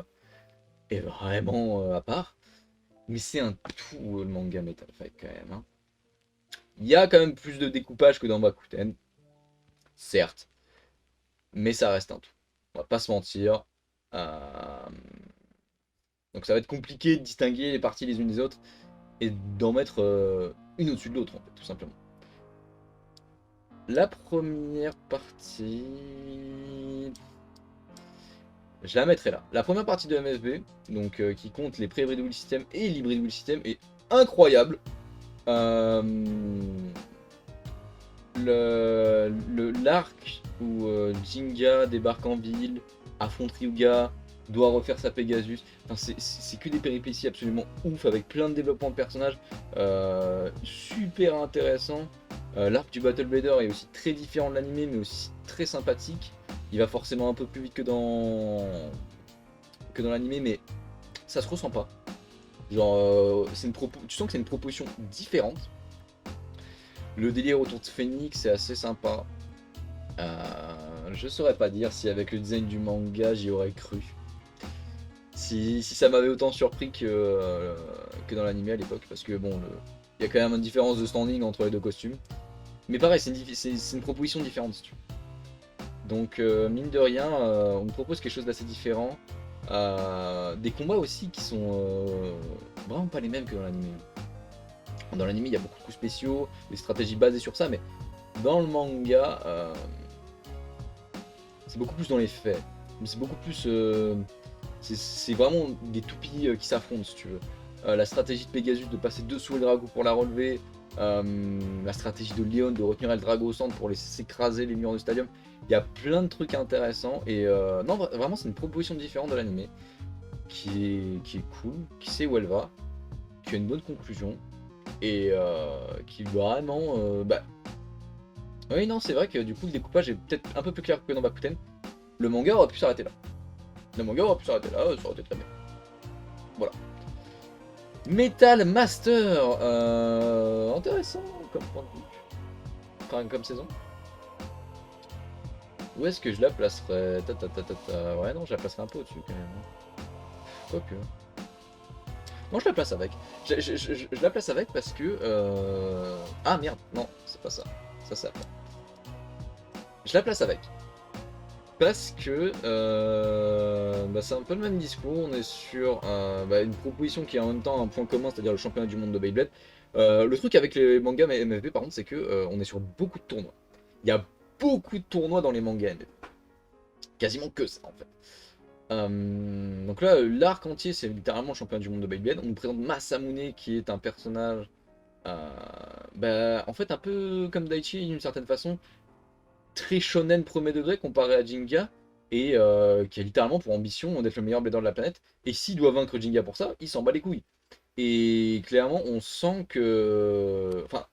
à part. Mais c'est un tout le manga Metal Fight quand même. Hein. Il y a quand même plus de découpage que dans Bakuten, certes, mais ça reste un tout. On va pas se mentir, Euh, donc ça va être compliqué de distinguer les parties les unes des autres et d'en mettre une au-dessus de l'autre, en fait, tout simplement. La première partie, je la mettrai là. La première partie de MFB, donc qui compte les pré-hybrid wheel system et l'hybrid wheel system, est incroyable. Euh, L'arc où Jinga débarque en ville, affronte Ryuga, doit refaire sa Pegasus. Enfin, c'est que des péripéties absolument ouf avec plein de développement de personnages super intéressant. L'arc du Battle Blader est aussi très différent de l'animé mais aussi très sympathique. Il va forcément un peu plus vite que dans l'animé mais ça se ressent pas. Genre, tu sens que c'est une proposition différente. Le délire autour de Phoenix est assez sympa. Je saurais pas dire si avec le design du manga j'y aurais cru. Si ça m'avait autant surpris que dans l'anime à l'époque, parce que bon, il y a quand même une différence de standing entre les deux costumes. Mais pareil, c'est une proposition différente si tu veux. Donc mine de rien, on me propose quelque chose d'assez différent. Des combats aussi qui sont vraiment pas les mêmes que dans l'anime. Dans l'anime, il y a beaucoup de coups spéciaux, des stratégies basées sur ça, mais dans le manga, c'est beaucoup plus dans les faits. C'est beaucoup plus. C'est vraiment des toupies qui s'affrontent, si tu veux. La stratégie de Pegasus de passer dessous le dragon pour la relever. La stratégie de Leon de retenir le dragon au centre pour laisser s'écraser les murs du stadium. Il y a plein de trucs intéressants. Et non, vraiment, c'est une proposition différente de l'anime qui est cool, qui sait où elle va, qui a une bonne conclusion. Et qui vraiment. Oui, non, c'est vrai que du coup, le découpage est peut-être un peu plus clair que dans Bakuten. Le manga aurait pu s'arrêter là. Le manga aurait pu s'arrêter là, ça aurait été très bien. Voilà. Metal Master, intéressant comme point de vue. Enfin, comme saison. Où est-ce que je la placerais? Ouais, non, je la placerais un peu au-dessus quand même. Quoique. Non, je la place avec. Je la place avec parce que. Ah merde, non, c'est pas ça. Ça, c'est après. Je la place avec. Parce que c'est un peu le même discours, on est sur une proposition qui est en même temps un point commun, c'est-à-dire le championnat du monde de Beyblade. Le truc avec les mangas MFB par contre, c'est que on est sur beaucoup de tournois. Il y a beaucoup de tournois dans les mangas MFB. Quasiment que ça en fait. Donc là, l'arc entier, c'est littéralement le championnat du monde de Beyblade. On nous présente Masamune qui est un personnage, en fait un peu comme Daichi d'une certaine façon, très shonen premier degré comparé à Jinga et qui a littéralement pour ambition d'être le meilleur blader de la planète. Et s'il doit vaincre Jinga pour ça, il s'en bat les couilles. Et clairement, on sent que. Enfin.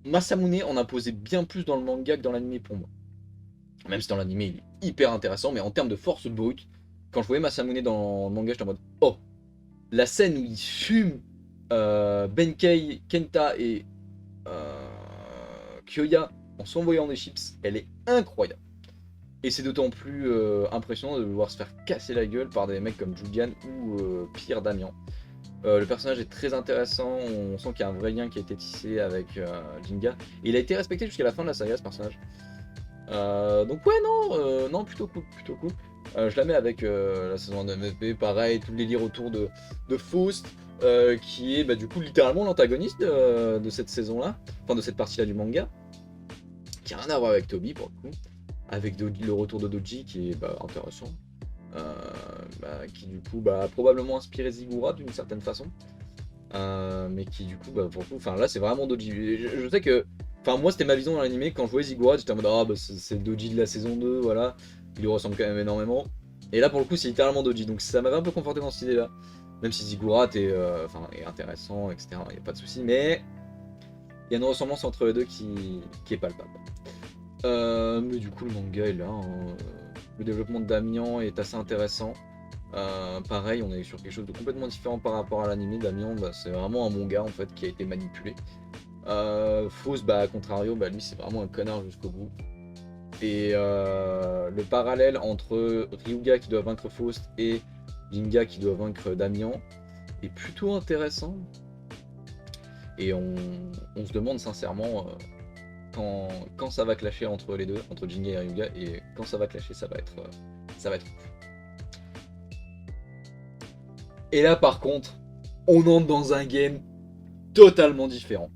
Masamune en a posé bien plus dans le manga que dans l'anime pour moi. Même si dans l'anime il est hyper intéressant, mais en termes de force brute, quand je voyais Masamune dans le manga, j'étais en mode oh, la scène où il fume Benkei, Kenta et Kyoya en s'envoyant des chips, elle est incroyable. Et c'est d'autant plus impressionnant de le voir se faire casser la gueule par des mecs comme Julian ou pire Damian. Le personnage est très intéressant, on sent qu'il y a un vrai lien qui a été tissé avec Jinga. Et il a été respecté jusqu'à la fin de la saga ce personnage. Donc ouais non, plutôt cool, plutôt cool. Je la mets avec la saison 1 de MFB, pareil, tout le délire autour de Faust, qui est du coup littéralement l'antagoniste de cette saison-là, enfin de cette partie-là du manga, qui a rien à voir avec Toby pour le coup, avec le retour de Doji qui est intéressant, qui du coup a probablement inspiré Zigura d'une certaine façon, mais qui du coup pour le coup, enfin là c'est vraiment Doji. Je sais que, enfin moi c'était ma vision dans l'animé, quand je voyais Zigura j'étais en mode c'est Doji de la saison 2, voilà, il lui ressemble quand même énormément, et là pour le coup c'est littéralement Doji, donc ça m'avait un peu conforté dans cette idée là, même si Ziggurat est intéressant, etc., il n'y a pas de souci, mais il y a une ressemblance entre les deux qui est palpable. Mais du coup le manga est là, hein. Le développement de Damian est assez intéressant. Pareil, on est sur quelque chose de complètement différent par rapport à l'anime. Damian, c'est vraiment un bon gars en fait qui a été manipulé. Faust, à contrario, lui c'est vraiment un connard jusqu'au bout. Et le parallèle entre Ryuga qui doit vaincre Faust et Jinga qui doit vaincre Damian est plutôt intéressant. Et on se demande sincèrement quand ça va clasher entre les deux, entre Jinga et Ryuga, et quand ça va clasher, ça va Ça va être fou. Et là par contre, on entre dans un game totalement différent.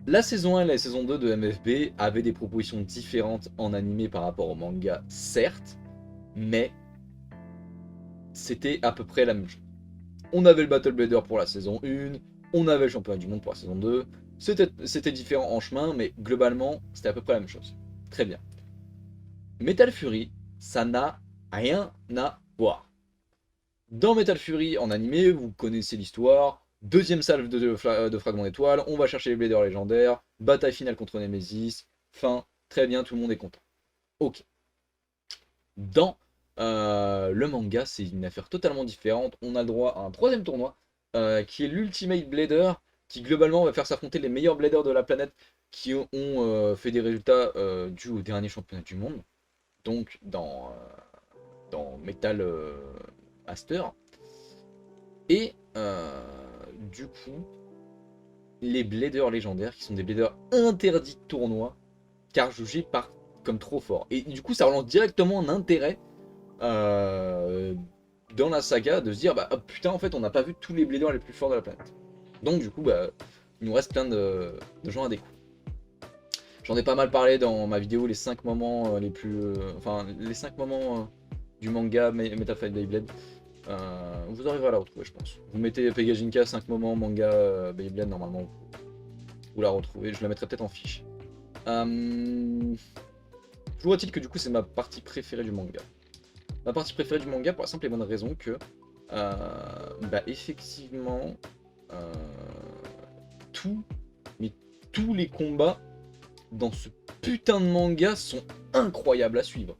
La saison 1 et la saison 2 de MFB avaient des propositions différentes en animé par rapport au manga, certes, mais c'était à peu près la même chose. On avait le Battle Blader pour la saison 1, on avait le championnat du monde pour la saison 2, c'était différent en chemin, mais globalement, c'était à peu près la même chose. Très bien. Metal Fury, ça n'a rien à voir. Dans Metal Fury, en animé, vous connaissez l'histoire, deuxième salve de fragments d'étoiles, on va chercher les Bladers légendaires, bataille finale contre Nemesis, fin, très bien, tout le monde est content. Ok. Dans le manga, c'est une affaire totalement différente. On a le droit à un troisième tournoi, qui est l'Ultimate Blader, qui globalement va faire s'affronter les meilleurs Bladers de la planète qui ont fait des résultats dus au dernier championnat du monde. Donc dans Metal Master. Et du coup, les Bladers légendaires, qui sont des Bladers interdits de tournoi, car jugés par comme trop forts. Et du coup, ça relance directement un intérêt dans la saga de se dire bah oh, putain, en fait, on n'a pas vu tous les Bladers les plus forts de la planète. Donc du coup, bah, il nous reste plein de gens à découvrir. J'en ai pas mal parlé dans ma vidéo, les 5 moments les plus... enfin, les 5 moments du manga Metal Fight Beyblade. Vous arriverez à la retrouver, je pense. Vous mettez Pegajinka 5 moments manga Beyblade, normalement, vous la retrouvez. Je la mettrai peut-être en fiche. Toujours est-il que du coup, c'est ma partie préférée du manga. Ma partie préférée du manga pour la simple et bonne raison que, bah, effectivement, tous les combats dans ce putain de manga sont incroyables à suivre.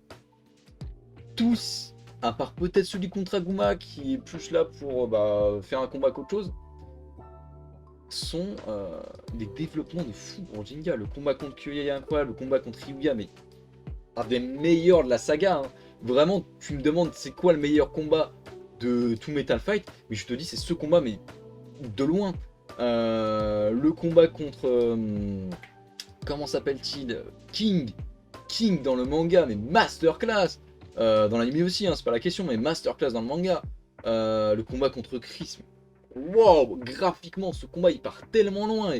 Tous, à part peut-être celui contre Aguma qui est plus là pour faire un combat qu'autre chose, sont des développements de fou pour Jinga. Le combat contre Kyuya est incroyable, le combat contre Ryuya, mais un des meilleurs de la saga. Hein. Vraiment, tu me demandes c'est quoi le meilleur combat de tout Metal Fight, mais je te dis c'est ce combat, mais de loin. Le combat contre... comment s'appelle-t-il, King dans le manga, mais masterclass. Dans l'anime aussi, hein, c'est pas la question, mais masterclass dans le manga. Le combat contre Chris, wow, graphiquement, ce combat il part tellement loin.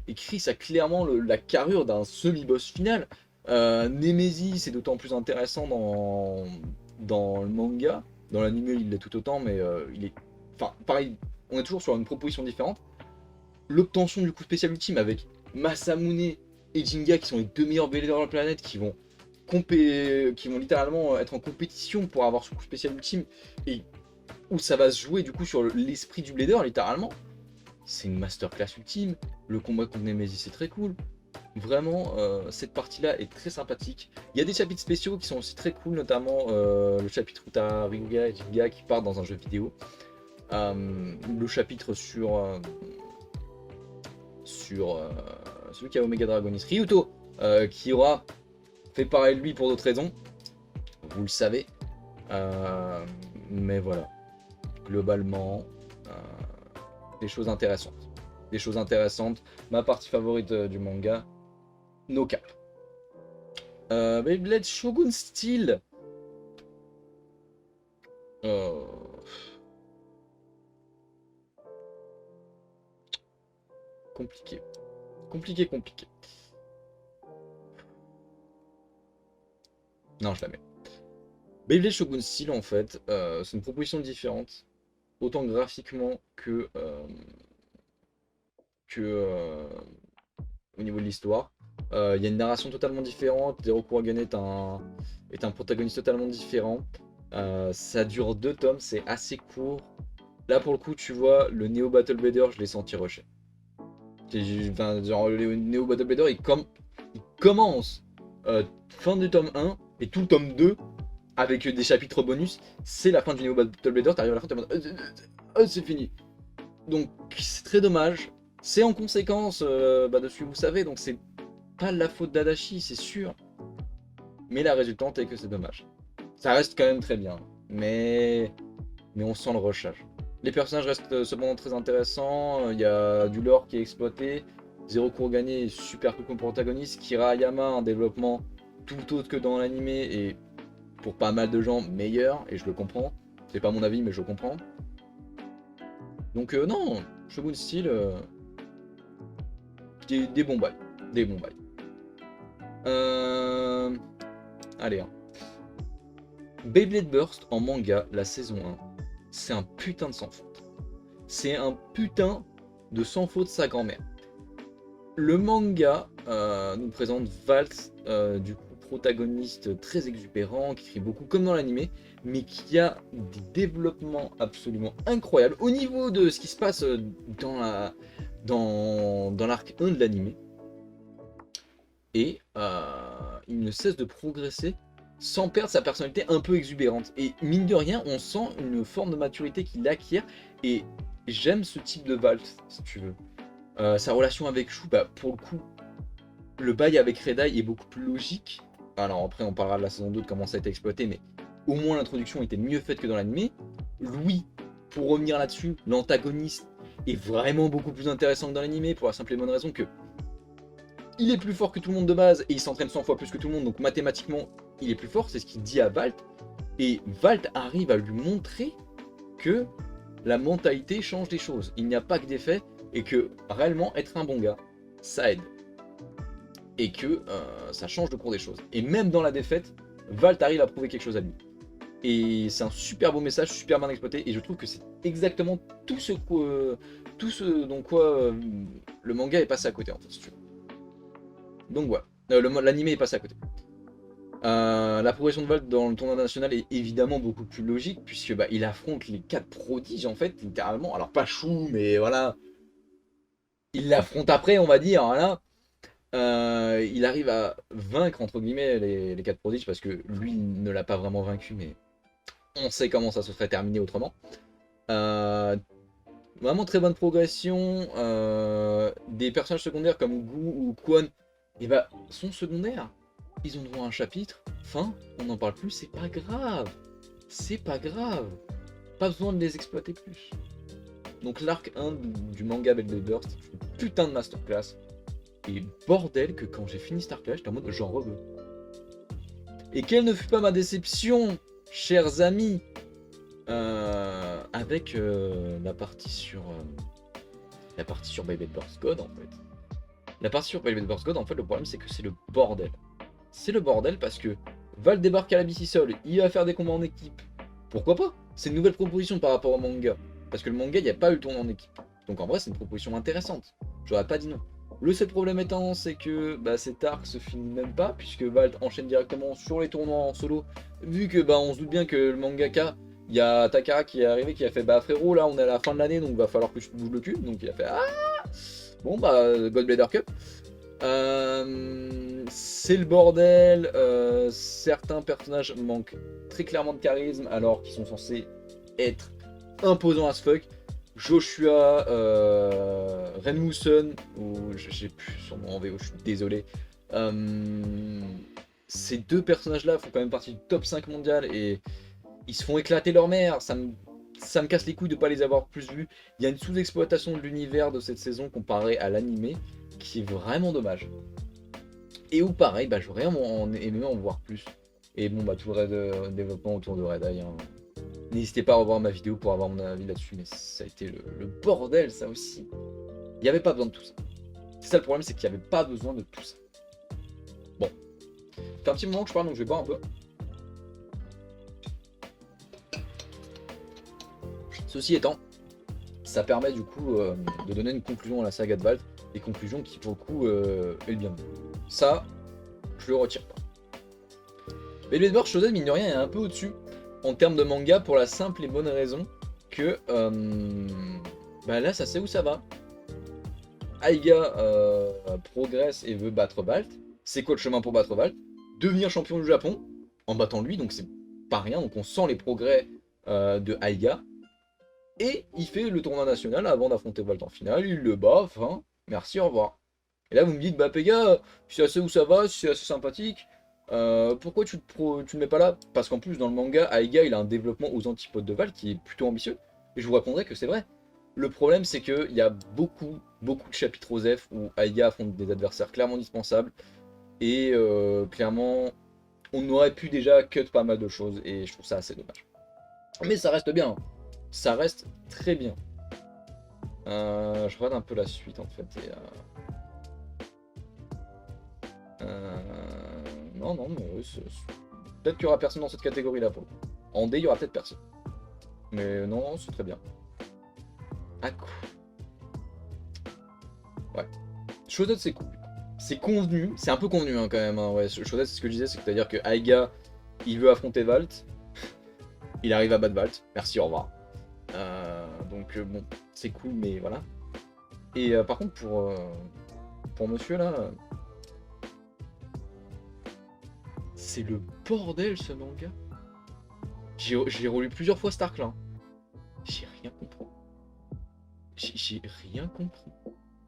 Et Chris a clairement la carrure d'un semi-boss final. Nemesis c'est d'autant plus intéressant dans le manga. Dans l'anime il l'est tout autant, mais il est... Enfin, pareil, on est toujours sur une proposition différente. L'obtention du coup spécial ultime avec Masamune et Jinga qui sont les deux meilleurs BLD de la planète qui vont littéralement être en compétition pour avoir ce coup spécial ultime et où ça va se jouer du coup sur l'esprit du Blader littéralement. C'est une masterclass ultime. Le combat contre Nemesis c'est très cool. Vraiment, cette partie-là est très sympathique. Il y a des chapitres spéciaux qui sont aussi très cool, notamment le chapitre où tu as Ryuga et Jinga qui partent dans un jeu vidéo. Le chapitre sur celui qui a Omega Dragonis, Ryuto, qui aura fait pareil de lui pour d'autres raisons, vous le savez. Mais voilà, globalement, des choses intéressantes. Ma partie favorite du manga, no cap. Beyblade Shogun Steel. Compliqué. Non, je la mets. Beyblade Shogun Steel, en fait, c'est une proposition différente, autant graphiquement que au niveau de l'histoire. Il y a une narration totalement différente. Zero Kuragane est un protagoniste totalement différent. Ça dure 2 tomes, c'est assez court. Là, pour le coup, tu vois, le Neo Battle Blader, je l'ai senti rusher. Enfin, genre, le Neo Battle Blader, il commence fin du tome 1 et tout le tome 2 avec des chapitres bonus. C'est la fin du Neo Battle Blader. T'arrives à la fin, t'es en mode c'est fini. Donc, c'est très dommage. C'est en conséquence dessus, vous savez, donc c'est pas la faute d'Adachi, c'est sûr. Mais la résultante est que c'est dommage. Ça reste quand même très bien, mais on sent le rushage. Les personnages restent cependant très intéressants, il y a du lore qui est exploité. Zero Kuragane est super cool comme protagoniste, Kira Ayama, un développement tout autre que dans l'anime et pour pas mal de gens meilleur, et je le comprends. C'est pas mon avis, mais je le comprends. Donc non, Shogun Steel, des bons bails. Des bons bails. Allez, hein. Beyblade Burst en manga, la saison 1, c'est un putain de sans faute. C'est un putain de sans faute sa grand-mère. Le manga nous présente Valt, du coup protagoniste très exubérant, qui crie beaucoup comme dans l'animé, mais qui a des développements absolument incroyables au niveau de ce qui se passe dans l'arc 1 de l'animé. Et il ne cesse de progresser sans perdre sa personnalité un peu exubérante. Et mine de rien, on sent une forme de maturité qu'il acquiert, et j'aime ce type de Valt, si tu veux. Sa relation avec Shu, bah, pour le coup, le bail avec Redai est beaucoup plus logique. Alors après, on parlera de la saison 2, de comment ça a été exploité, mais au moins l'introduction était mieux faite que dans l'animé. Louis, pour revenir là-dessus, l'antagoniste est vraiment beaucoup plus intéressant que dans l'animé, pour la simple et bonne raison que il est plus fort que tout le monde de base, et il s'entraîne 100 fois plus que tout le monde, donc mathématiquement, il est plus fort, c'est ce qu'il dit à Valt. Et Valt arrive à lui montrer que la mentalité change des choses. Il n'y a pas que des faits, et que réellement être un bon gars, ça aide. Et que ça change le cours des choses. Et même dans la défaite, Valt arrive à prouver quelque chose à lui. Et c'est un super beau message, super bien exploité, et je trouve que c'est exactement tout ce dont quoi le manga est passé à côté, en fait, si tu veux. Donc voilà, l'animé est passé à côté. La progression de Valt dans le tournoi national est évidemment beaucoup plus logique, puisque bah, il affronte les 4 prodiges, en fait, littéralement. Alors pas Chou, mais voilà, il l'affronte après, on va dire, voilà. Il arrive à vaincre, entre guillemets, les 4 prodiges, parce que lui ne l'a pas vraiment vaincu, mais on sait comment ça se serait terminé autrement. Vraiment très bonne progression. Des personnages secondaires comme Gu ou Kwon, et bah, sont secondaires. Ils ont droit à un chapitre, fin, on n'en parle plus, c'est pas grave. C'est pas grave. Pas besoin de les exploiter plus. Donc l'arc 1 du manga Beyblade Burst, c'est une putain de masterclass. Et bordel que quand j'ai fini cet arc-là, j'étais en mode j'en reveux. Et quelle ne fut pas ma déception, chers amis, avec la partie sur Beyblade Burst God, en fait. La partie sur Beyblade Burst God, en fait, le problème c'est que c'est le bordel. C'est le bordel parce que Val débarque à la BC seul, il va faire des combats en équipe. Pourquoi pas? C'est une nouvelle proposition par rapport au manga. Parce que le manga, il n'y a pas eu le tournoi en équipe. Donc en vrai, c'est une proposition intéressante. J'aurais pas dit non. Le seul problème étant, c'est que bah, cet arc se finit même pas, puisque Valt enchaîne directement sur les tournois en solo, vu que bah, on se doute bien que le mangaka, il y a Takara qui est arrivé, qui a fait bah frérot, là on est à la fin de l'année, donc va falloir que je te bouge le cul, donc il a fait ah bon bah Godblader Cup. C'est le bordel, certains personnages manquent très clairement de charisme, alors qu'ils sont censés être imposants as fuck. Joshua Renmussen, ou j'ai plus son nom en VO, je suis désolé. Ces deux personnages-là font quand même partie du top 5 mondial et ils se font éclater leur mère. Ça me casse les couilles de ne pas les avoir plus vus. Il y a une sous-exploitation de l'univers de cette saison comparée à l'animé qui est vraiment dommage. Et où pareil, bah, j'aurais aimé en voir plus. Et bon, bah, tout le développement autour de Red Eye. Hein. N'hésitez pas à revoir ma vidéo pour avoir mon avis là-dessus, mais ça a été le bordel, ça aussi. Il n'y avait pas besoin de tout ça. C'est ça le problème, c'est qu'il n'y avait pas besoin de tout ça. Bon. Ça fait un petit moment que je parle, donc je vais boire un peu. Ceci étant, ça permet du coup de donner une conclusion à la saga de Valt, et conclusion qui pour le coup est le bienvenu. Ça, je le retire pas. Beyblade Burst Shonen, mine de rien, est un peu au-dessus en termes de manga pour la simple et bonne raison que bah là ça sait où ça va. Aiga progresse et veut battre Valt. C'est quoi le chemin pour battre Valt? Devenir champion du Japon en battant lui, donc c'est pas rien, donc on sent les progrès de Aiga. Et il fait le tournoi national avant d'affronter Valt en finale, il le bat, enfin, merci, au revoir. Et là vous me dites, bah Pega, c'est assez où ça va, c'est assez sympathique. Pourquoi tu le mets pas là? Parce qu'en plus dans le manga, Aiga il a un développement aux antipodes de Valt qui est plutôt ambitieux. Et je vous répondrai que c'est vrai. Le problème c'est qu'il y a beaucoup de chapitres OSEF où Aiga affronte des adversaires clairement indispensables. Et clairement, on aurait pu déjà cut pas mal de choses et je trouve ça assez dommage. Mais ça reste bien, hein. Ça reste très bien. Je regarde un peu la suite en fait. Non, non, mais peut-être qu'il y aura personne dans cette catégorie là pour le coup. En D, il y aura peut-être personne. Mais non, c'est très bien. Aku. Ouais. Shotet, c'est cool. C'est convenu, c'est un peu convenu hein, quand même. Hein. Ouais, Shotet, c'est ce que je disais, c'est-à-dire que Aiga, il veut affronter Valt. Il arrive à battre Valt. Merci, au revoir. Donc bon, c'est cool, mais voilà. Et par contre, pour monsieur là, c'est le bordel ce manga. J'ai relu plusieurs fois cet arc-là. J'ai rien compris. J'ai rien compris.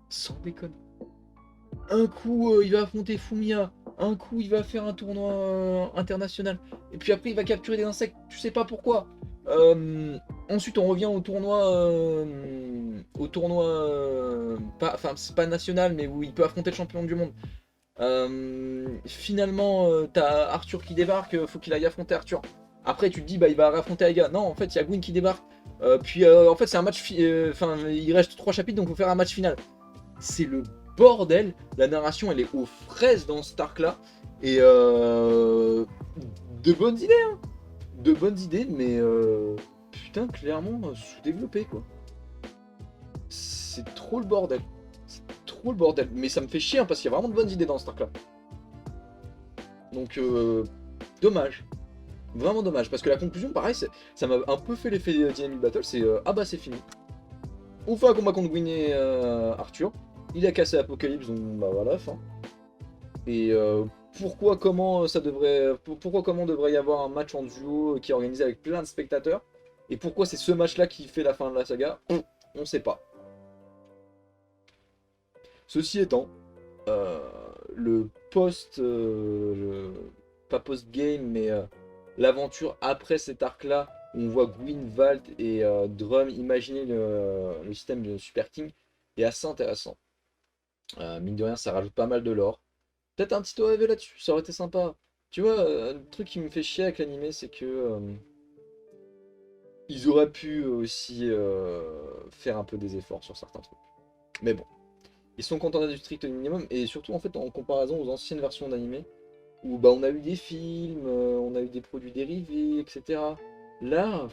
Sans déconner. Un coup, il va affronter Fumiya. Un coup, il va faire un tournoi international. Et puis après, il va capturer des insectes. Tu sais pas pourquoi. Ensuite, on revient au tournoi. Enfin, c'est pas national, mais où il peut affronter le champion du monde. Finalement, t'as Arthur qui débarque. Faut qu'il aille affronter Arthur. Après, tu te dis, bah, il va affronter Aiga. Non, en fait, il y a Gwyn qui débarque. Puis, en fait, c'est un match. Enfin, il reste 3 chapitres, donc il faut faire un match final. C'est le bordel. La narration, elle est aux fraises dans cet arc-là. Et de bonnes idées, hein. De bonnes idées, mais putain, clairement, sous-développé, quoi. C'est trop le bordel. C'est trop le bordel. Mais ça me fait chier, hein, parce qu'il y a vraiment de bonnes idées dans cet arc-là. Donc, dommage. Vraiment dommage, parce que la conclusion, pareil, ça m'a un peu fait l'effet Dynamic Battle, c'est ah bah c'est fini. On fait un combat contre Gwyn et Arthur, il a cassé Apocalypse, donc bah voilà, fin. Et pourquoi comment devrait y avoir un match en duo qui est organisé avec plein de spectateurs, et pourquoi c'est ce match-là qui fait la fin de la saga, on sait pas. Ceci étant, le pas post-game, mais l'aventure après cet arc-là, on voit Gwyn, Valt et Drum imaginer le système de Super King, est assez intéressant. Mine de rien, ça rajoute pas mal de lore. Peut-être un petit OAV là-dessus, ça aurait été sympa. Tu vois, le truc qui me fait chier avec l'animé, c'est que ils auraient pu aussi faire un peu des efforts sur certains trucs. Mais bon, ils sont contents du strict minimum, et surtout en fait en comparaison aux anciennes versions d'animé, où bah, on a eu des films, on a eu des produits dérivés, etc. Là,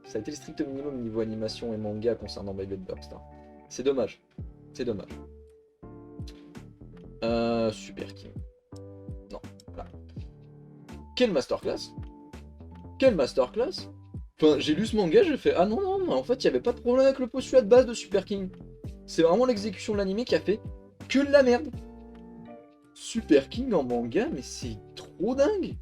ça a été le strict minimum niveau animation et manga concernant Beyblade Burst. Hein. C'est dommage. C'est dommage. Super King. Non, là. Quelle masterclass. Quelle masterclass. Enfin, j'ai lu ce manga, j'ai fait ah non, non, mais en fait, il n'y avait pas de problème avec le postulat de base de Super King. C'est vraiment l'exécution de l'animé qui a fait que de la merde. Super King en manga, mais c'est trop dingue.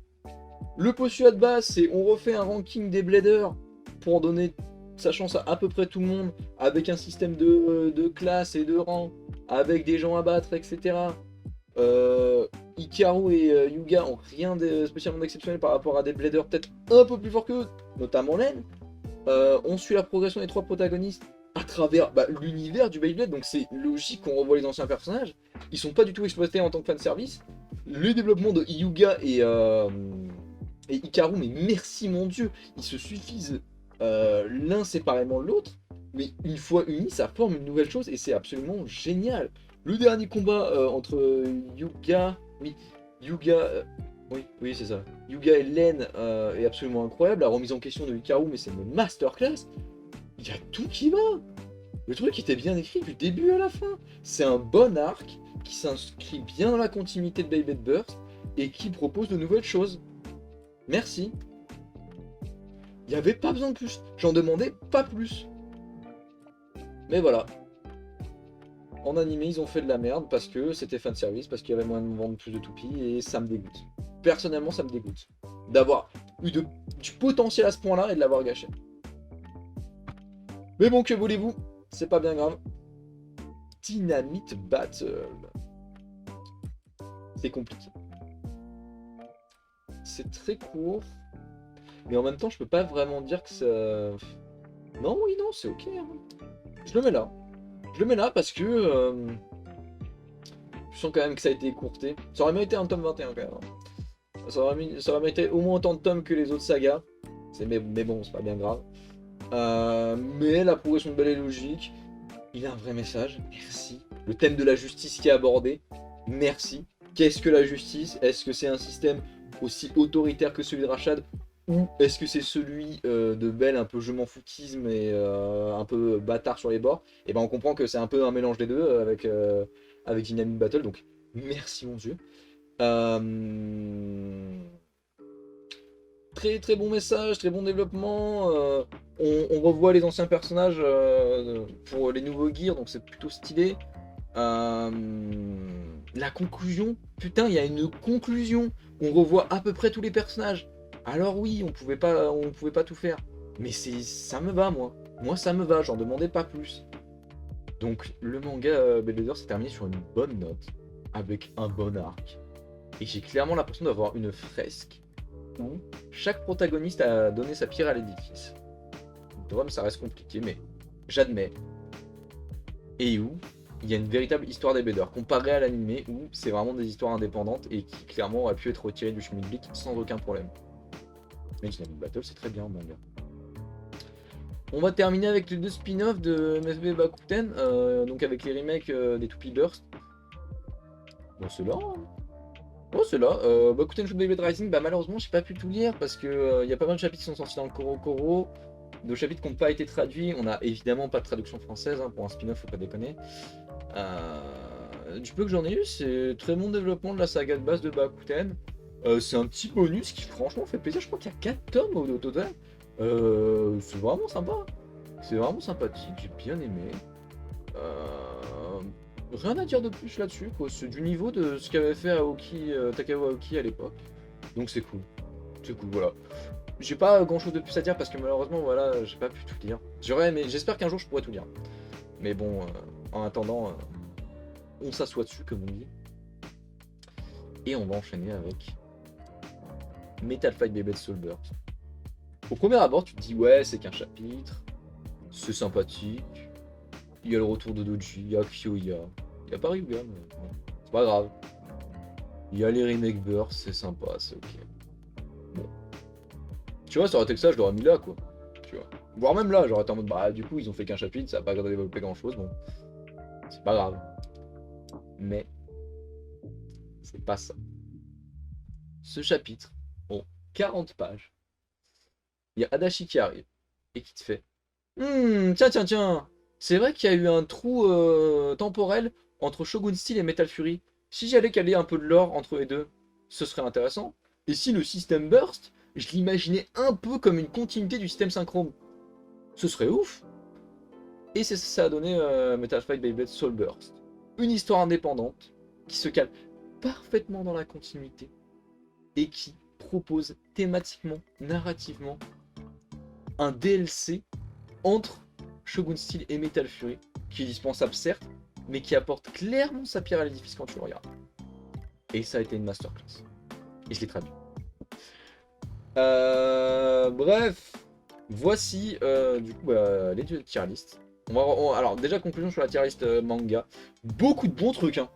Le postulat de base, c'est on refait un ranking des bladers pour donner sa chance à peu près tout le monde, avec un système de classe et de rang, avec des gens à battre, etc. Hikaru et Yuga ont rien de spécialement d'exceptionnel par rapport à des bladers peut-être un peu plus forts qu'eux, notamment Len. On suit la progression des 3 protagonistes à travers l'univers du Beyblade, donc c'est logique qu'on revoie les anciens personnages. Ils sont pas du tout exploités en tant que fanservice. Le développement de Hyuga et Hikaru, mais merci mon dieu, ils se suffisent l'un séparément de l'autre, mais une fois unis, ça forme une nouvelle chose et c'est absolument génial. Le dernier combat entre Yuga, oui, oui c'est ça, Yuga et Len est absolument incroyable. La remise en question de Hikaru, mais c'est une masterclass. Il y a tout qui va. Le truc était bien écrit du début à la fin. C'est un bon arc qui s'inscrit bien dans la continuité de Beyblade Burst et qui propose de nouvelles choses. Merci. Il n'y avait pas besoin de plus. J'en demandais pas plus. Mais voilà. En animé, ils ont fait de la merde parce que c'était fanservice, parce qu'il y avait moyen de vendre plus de toupies et ça me dégoûte. Personnellement, ça me dégoûte. D'avoir eu du potentiel à ce point-là et de l'avoir gâché. Mais bon, que voulez-vous? C'est pas bien grave. Dynamite Battle. C'est compliqué. C'est très court. Mais en même temps, je peux pas vraiment dire que ça... Non, oui, non, c'est ok. Hein. Je le mets là. Je le mets là parce que... je sens quand même que ça a été écourté. Ça aurait mérité un tome 21 quand même. Hein. Ça va mériter au moins autant de tomes que les autres sagas. Mais bon, c'est pas bien grave. Mais la progression de Belle est logique. Il a un vrai message, merci. Le thème de la justice qui est abordé, merci. Qu'est-ce que la justice? Est-ce que c'est un système aussi autoritaire que celui de Rashad? Ou est-ce que c'est celui de Belle, un peu je m'en foutisme et un peu bâtard sur les bords? Et ben on comprend que c'est un peu un mélange des deux avec Dynamic Battle, donc merci mon dieu. Très très bon message, très bon développement. On revoit les anciens personnages pour les nouveaux gears, donc c'est plutôt stylé. La conclusion, putain, il y a une conclusion. On revoit à peu près tous les personnages. Alors oui, on pouvait pas tout faire. Mais ça me va, moi. Moi, ça me va, j'en demandais pas plus. Donc, le manga Bellwether s'est terminé sur une bonne note, avec un bon arc. Et j'ai clairement l'impression d'avoir une fresque où chaque protagoniste a donné sa pierre à l'édifice. Drum, ça reste compliqué, mais j'admets. Et où il y a une véritable histoire des BDR, comparée à l'animé, où c'est vraiment des histoires indépendantes et qui clairement auraient pu être retirées du Schmidblick sans aucun problème. Mais Dynamic Battle, c'est très bien en manga. On va terminer avec les deux spin-offs de MFB Bakuten, donc avec les remakes des Toupee Burst. Bon, c'est là. Oh, c'est là. Bakuten Shoot Beyblade Rising, bah malheureusement, j'ai pas pu tout lire parce que y a pas mal de chapitres qui sont sortis dans le Koro, de chapitres qui n'ont pas été traduits. On a évidemment pas de traduction française hein, pour un spin-off, faut pas déconner. Du peu que j'en ai eu, c'est très bon développement de la saga de base de Bakuten. C'est un petit bonus qui franchement fait plaisir. Je crois qu'il y a 4 tomes au total. C'est vraiment sympa. C'est vraiment sympathique, j'ai bien aimé. Rien à dire de plus là-dessus, quoi. C'est du niveau de ce qu'avait fait Takao Aoki à l'époque. Donc c'est cool. C'est cool, voilà. J'ai pas grand chose de plus à dire parce que malheureusement, voilà, j'ai pas pu tout lire. J'aurais aimé, j'espère qu'un jour je pourrai tout lire. Mais bon, en attendant, on s'assoit dessus, comme on dit. Et on va enchaîner avec Metal Fight Beyblade Soulburst. Au premier abord, tu te dis, ouais, c'est qu'un chapitre, c'est sympathique, il y a le retour de Doji, il y a Kyoya, il y a pas Ryuga, mais bon, c'est pas grave. Il y a les remake Burst, c'est sympa, c'est ok. Bon. Tu vois, ça aurait été que ça, je l'aurais mis là, quoi. Tu vois. Voire même là, j'aurais été en mode, bah, du coup, ils ont fait qu'un chapitre, ça a pas développé grand chose, bon. C'est pas grave. Mais, c'est pas ça. Ce chapitre, bon, 40 pages. Il y a Adachi qui arrive et qui te fait tiens, c'est vrai qu'il y a eu un trou temporel entre Shogun Steel et Metal Fury. Si j'allais caler un peu de lore entre les deux, ce serait intéressant. Et si le système Burst, je l'imaginais un peu comme une continuité du système Synchrome, ce serait ouf. Et c'est ça a donné Metal Fight Beyblade Soul Burst. Une histoire indépendante qui se cale parfaitement dans la continuité et qui propose thématiquement, narrativement, un DLC entre Shogun Steel et Metal Fury, qui est dispensable certes, mais qui apporte clairement sa pierre à l'édifice quand tu le regardes. Et ça a été une masterclass. Et je l'ai traduit. Bref, voici du coup les deux tier list. Alors déjà conclusion sur la tier list manga. Beaucoup de bons trucs. Hein.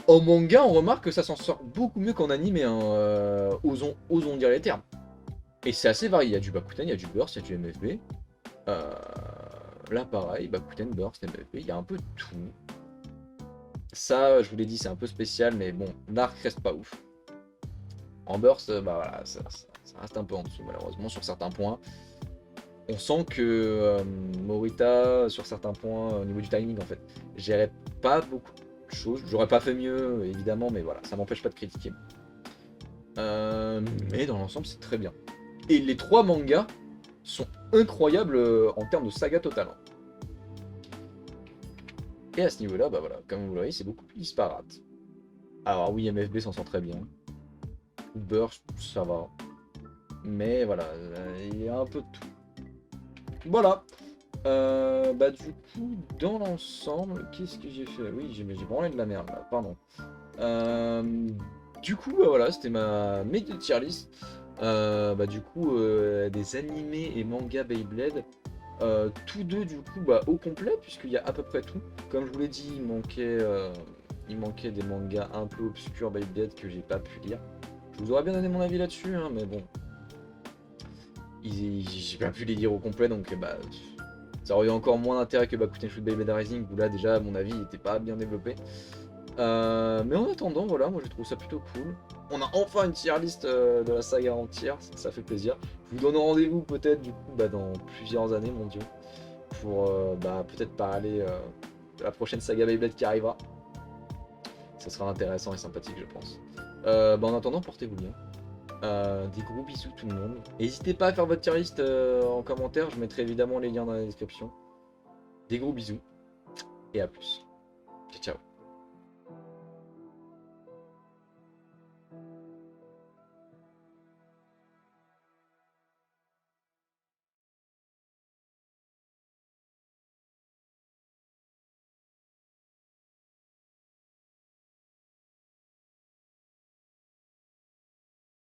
En manga, on remarque que ça s'en sort beaucoup mieux qu'en anime. Hein, osons dire les termes. Et c'est assez varié. Il y a du Bakuten, il y a du Burst, il y a du MFB. Là pareil, Bakuten, Burst, MFB, il y a un peu de tout. Ça, je vous l'ai dit, c'est un peu spécial, mais bon, l'arc reste pas ouf. En Burst, bah voilà, ça reste un peu en dessous malheureusement sur certains points. On sent que Morita, sur certains points, au niveau du timing en fait, gérait pas beaucoup de choses. J'aurais pas fait mieux, évidemment, mais voilà, ça m'empêche pas de critiquer. Mais dans l'ensemble, c'est très bien. Et les 3 mangas sont incroyables en termes de saga totale. Et à ce niveau-là, bah voilà, comme vous le voyez, c'est beaucoup plus disparate. Alors oui, MFB s'en sort très bien. Burst, ça va. Mais voilà, il y a un peu de tout. Voilà. Bah du coup, dans l'ensemble, qu'est-ce que j'ai fait? Oui, j'ai branlé de la merde là, pardon. Du coup, bah voilà, c'était mes deux tier list. Bah du coup, des animés et mangas Beyblade. Tous deux du coup bah, au complet puisqu'il y a à peu près tout. Comme je vous l'ai dit, il manquait des mangas un peu obscurs Beyblade que j'ai pas pu lire. Je vous aurais bien donné mon avis là-dessus, hein, mais bon. J'ai pas pu les lire au complet, donc bah, ça aurait eu encore moins d'intérêt que Bakuten Shoot Beyblade Rising, où là déjà, à mon avis, il était pas bien développé. Mais en attendant, voilà, moi je trouve ça plutôt cool. On a enfin une tier list de la saga entière, ça fait plaisir. Je vous donne rendez-vous peut-être du coup dans plusieurs années, mon dieu, pour peut-être parler de la prochaine saga Beyblade qui arrivera. Ça sera intéressant et sympathique, je pense. En attendant, portez-vous bien. Des gros bisous tout le monde. N'hésitez pas à faire votre tier list en commentaire, je mettrai évidemment les liens dans la description. Des gros bisous et à plus. Ciao ciao.